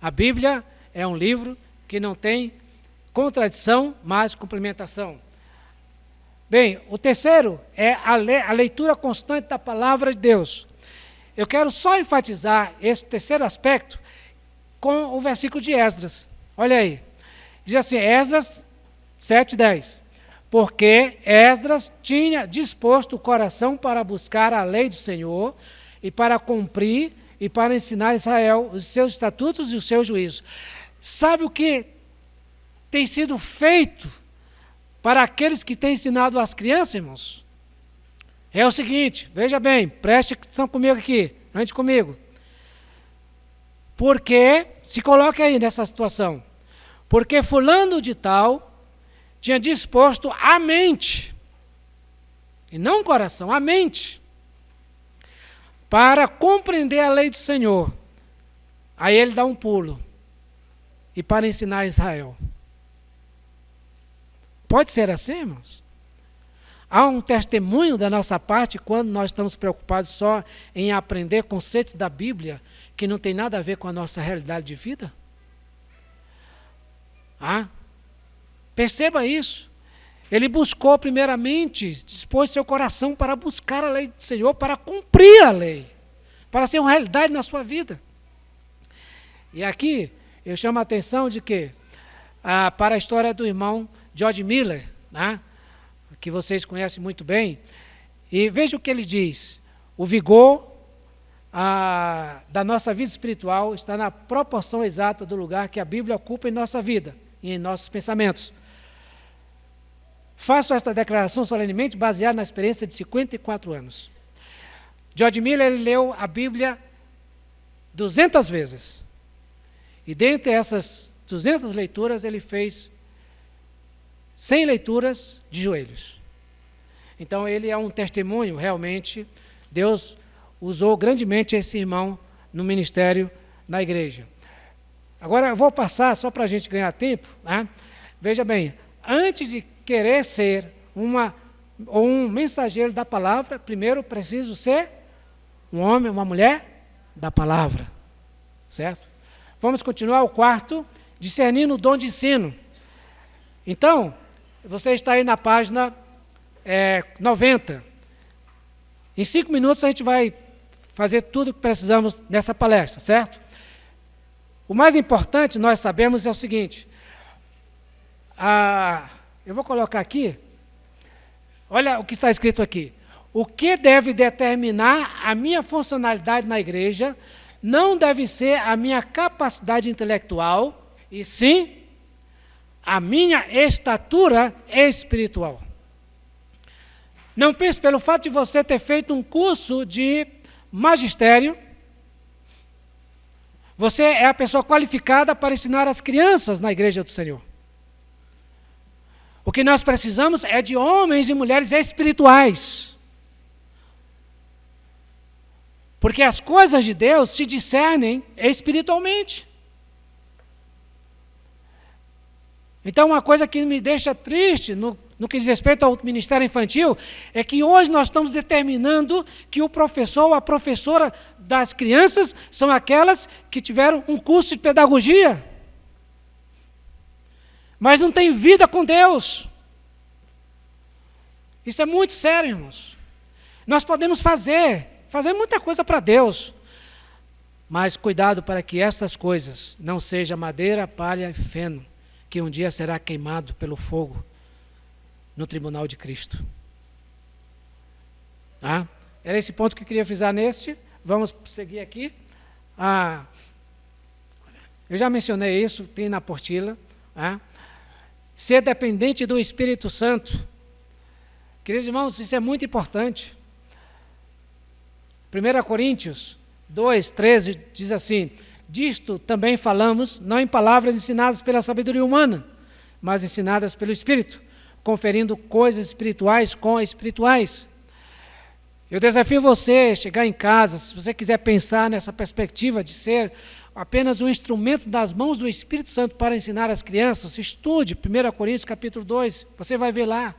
A Bíblia é um livro que não tem contradição, mas complementação. Bem, o terceiro é a leitura constante da palavra de Deus. Eu quero só enfatizar esse terceiro aspecto com o versículo de Esdras. Olha aí. Diz assim, Esdras 7:10. Porque Esdras tinha disposto o coração para buscar a lei do Senhor e para cumprir e para ensinar a Israel os seus estatutos e os seus juízos. Sabe o que tem sido feito para aqueles que têm ensinado as crianças, irmãos? É o seguinte, veja bem, preste atenção comigo aqui, ande comigo. Porque, se coloque aí nessa situação, porque fulano de tal tinha disposto a mente, e não o coração, a mente, para compreender a lei do Senhor. Aí ele dá um pulo, e para ensinar a Israel. Pode ser assim, irmãos? Há um testemunho da nossa parte quando nós estamos preocupados só em aprender conceitos da Bíblia que não tem nada a ver com a nossa realidade de vida? Perceba isso. Ele buscou primeiramente, dispôs seu coração para buscar a lei do Senhor, para cumprir a lei, para ser uma realidade na sua vida. E aqui eu chamo a atenção de que, para a história do irmão George Miller, que vocês conhecem muito bem, e veja o que ele diz. O vigor da nossa vida espiritual está na proporção exata do lugar que a Bíblia ocupa em nossa vida e em nossos pensamentos. Faço esta declaração solenemente baseada na experiência de 54 anos. George Miller ele leu a Bíblia 200 vezes. E dentre essas 200 leituras, ele fez 100 leituras de joelhos. Então, ele é um testemunho, realmente, Deus usou grandemente esse irmão no ministério na igreja. Agora, eu vou passar, só para a gente ganhar tempo, veja bem, antes de querer ser um mensageiro da palavra, primeiro preciso ser um homem, uma mulher da palavra, certo? Vamos continuar o quarto, discernindo o dom de ensino. Então, você está aí na página 90. Em 5 minutos a gente vai fazer tudo o que precisamos nessa palestra, certo? O mais importante, nós sabemos, é o seguinte. Eu vou colocar aqui, olha o que está escrito aqui. O que deve determinar a minha funcionalidade na igreja não deve ser a minha capacidade intelectual, e sim a minha estatura espiritual. Não pense pelo fato de você ter feito um curso de magistério, você é a pessoa qualificada para ensinar as crianças na igreja do Senhor. O que nós precisamos é de homens e mulheres espirituais. Porque as coisas de Deus se discernem espiritualmente. Então, uma coisa que me deixa triste no que diz respeito ao ministério infantil é que hoje nós estamos determinando que o professor ou a professora das crianças são aquelas que tiveram um curso de pedagogia, mas não tem vida com Deus. Isso é muito sério, irmãos. Nós podemos fazer muita coisa para Deus, mas cuidado para que essas coisas não sejam madeira, palha e feno, que um dia será queimado pelo fogo no tribunal de Cristo. Era esse ponto que eu queria frisar neste. Vamos seguir aqui. Eu já mencionei isso, tem na apostila. Ser dependente do Espírito Santo. Queridos irmãos, isso é muito importante. 1 Coríntios 2:13 diz assim: disto também falamos, não em palavras ensinadas pela sabedoria humana, mas ensinadas pelo Espírito, conferindo coisas espirituais com espirituais. Eu desafio você a chegar em casa, se você quiser pensar nessa perspectiva de ser apenas um instrumento das mãos do Espírito Santo para ensinar as crianças, estude 1 Coríntios capítulo 2, você vai ver lá.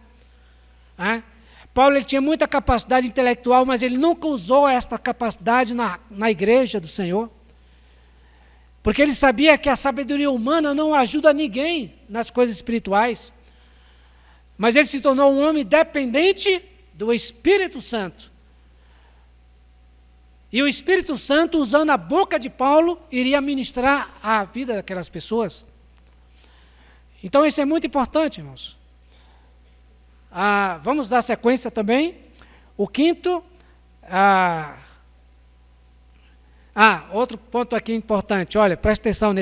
Paulo ele tinha muita capacidade intelectual, mas ele nunca usou esta capacidade na igreja do Senhor. Porque ele sabia que a sabedoria humana não ajuda ninguém nas coisas espirituais. Mas ele se tornou um homem dependente do Espírito Santo. E o Espírito Santo, usando a boca de Paulo, iria ministrar a vida daquelas pessoas. Então isso é muito importante, irmãos. Vamos dar sequência também. O quinto... outro ponto aqui importante, olha, presta atenção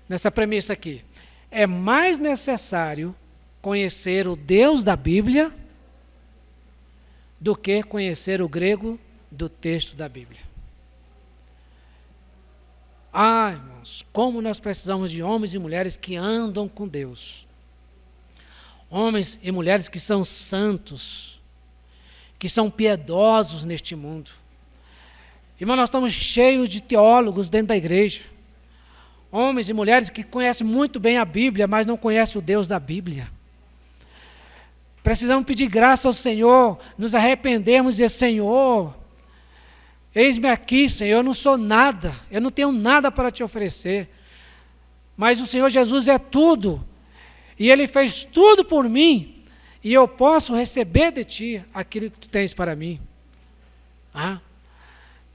nessa premissa aqui. É mais necessário conhecer o Deus da Bíblia do que conhecer o grego do texto da Bíblia. Irmãos, como nós precisamos de homens e mulheres que andam com Deus. Homens e mulheres que são santos, que são piedosos neste mundo. Irmão, nós estamos cheios de teólogos dentro da igreja. Homens e mulheres que conhecem muito bem a Bíblia, mas não conhecem o Deus da Bíblia. Precisamos pedir graça ao Senhor, nos arrependermos e dizer: Senhor, eis-me aqui, Senhor, eu não sou nada, eu não tenho nada para te oferecer. Mas o Senhor Jesus é tudo, e Ele fez tudo por mim, e eu posso receber de Ti aquilo que Tu tens para mim.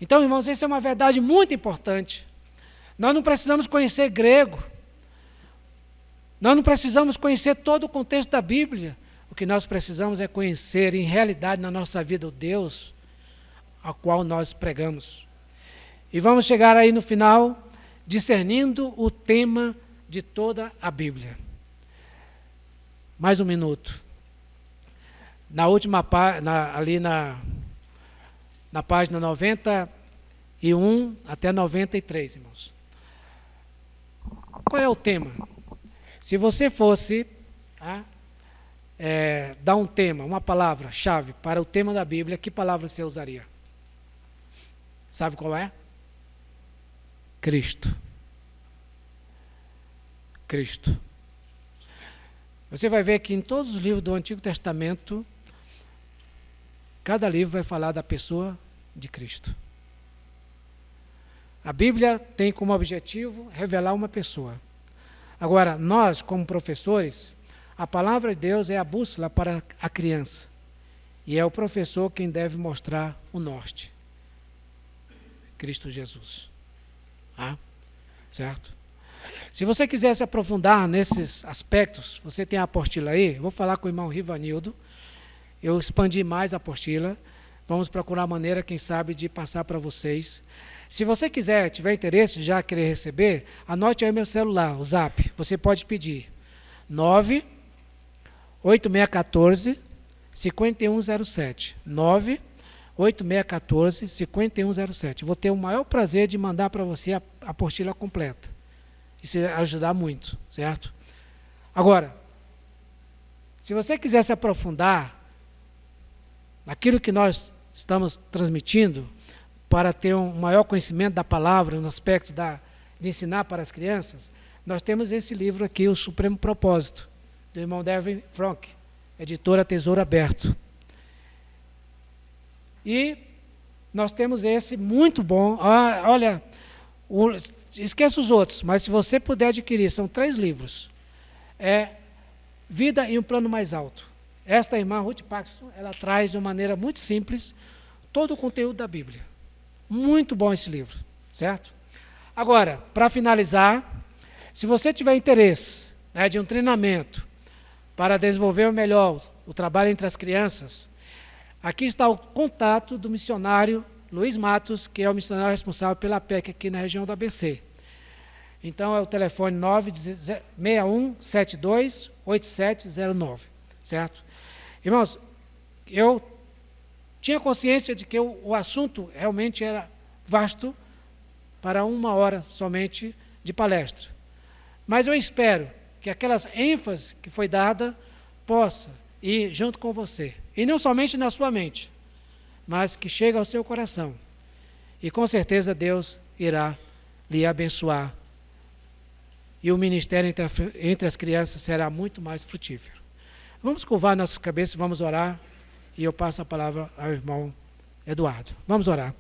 Então, irmãos, essa é uma verdade muito importante. Nós não precisamos conhecer grego. Nós não precisamos conhecer todo o contexto da Bíblia. O que nós precisamos é conhecer em realidade na nossa vida o Deus ao qual nós pregamos. E vamos chegar aí no final, discernindo o tema de toda a Bíblia. Mais um minuto. Na última na página 91 até 93, irmãos. Qual é o tema? Se você fosse dar um tema, uma palavra-chave para o tema da Bíblia, que palavra você usaria? Sabe qual é? Cristo. Cristo. Você vai ver que em todos os livros do Antigo Testamento, cada livro vai falar da pessoa de Cristo. A Bíblia tem como objetivo revelar uma pessoa. Agora, nós, como professores, a palavra de Deus é a bússola para a criança. E é o professor quem deve mostrar o norte. Cristo Jesus. Certo? Se você quiser se aprofundar nesses aspectos, você tem a apostila aí, eu vou falar com o irmão Rivanildo, eu expandi mais a apostila, vamos procurar maneira, quem sabe, de passar para vocês. Se você quiser, tiver interesse, já querer receber, anote aí meu celular, o Zap. Você pode pedir 98614-5107. 98614-5107. Vou ter o maior prazer de mandar para você a apostila completa. Isso vai ajudar muito, certo? Agora, se você quiser se aprofundar naquilo que nós estamos transmitindo, para ter um maior conhecimento da palavra, no aspecto de ensinar para as crianças, nós temos esse livro aqui, O Supremo Propósito, do irmão Devin Frank, editora Tesouro Aberto. E nós temos esse muito bom. Olha, esqueça os outros, mas se você puder adquirir, são 3 livros. Vida em um Plano Mais Alto. Esta irmã Ruth Paxson, ela traz de uma maneira muito simples todo o conteúdo da Bíblia. Muito bom esse livro, certo? Agora, para finalizar, se você tiver interesse de um treinamento para desenvolver melhor o trabalho entre as crianças, aqui está o contato do missionário Luiz Matos, que é o missionário responsável pela PEC aqui na região do ABC. Então, é o telefone 961728709, certo? Irmãos, eu tinha consciência de que o assunto realmente era vasto para 1 hora somente de palestra. Mas eu espero que aquelas ênfases que foi dada possa ir junto com você. E não somente na sua mente, mas que chegue ao seu coração. E com certeza Deus irá lhe abençoar. E o ministério entre as crianças será muito mais frutífero. Vamos curvar nossas cabeças, vamos orar. E eu passo a palavra ao irmão Eduardo. Vamos orar.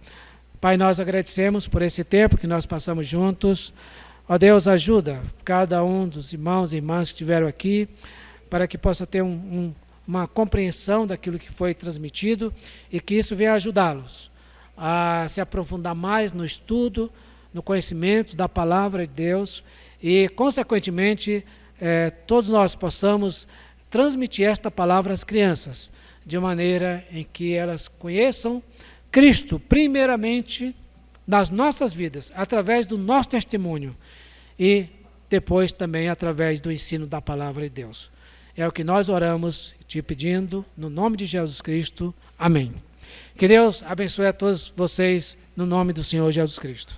Pai, nós agradecemos por esse tempo que nós passamos juntos. Ó Deus, ajuda cada um dos irmãos e irmãs que estiveram aqui, para que possa ter uma compreensão daquilo que foi transmitido e que isso venha ajudá-los a se aprofundar mais no estudo, no conhecimento da palavra de Deus e, consequentemente, todos nós possamos transmitir esta palavra às crianças, de maneira em que elas conheçam Cristo, primeiramente, nas nossas vidas, através do nosso testemunho e depois também através do ensino da palavra de Deus. É o que nós oramos, te pedindo, no nome de Jesus Cristo. Amém. Que Deus abençoe a todos vocês, no nome do Senhor Jesus Cristo.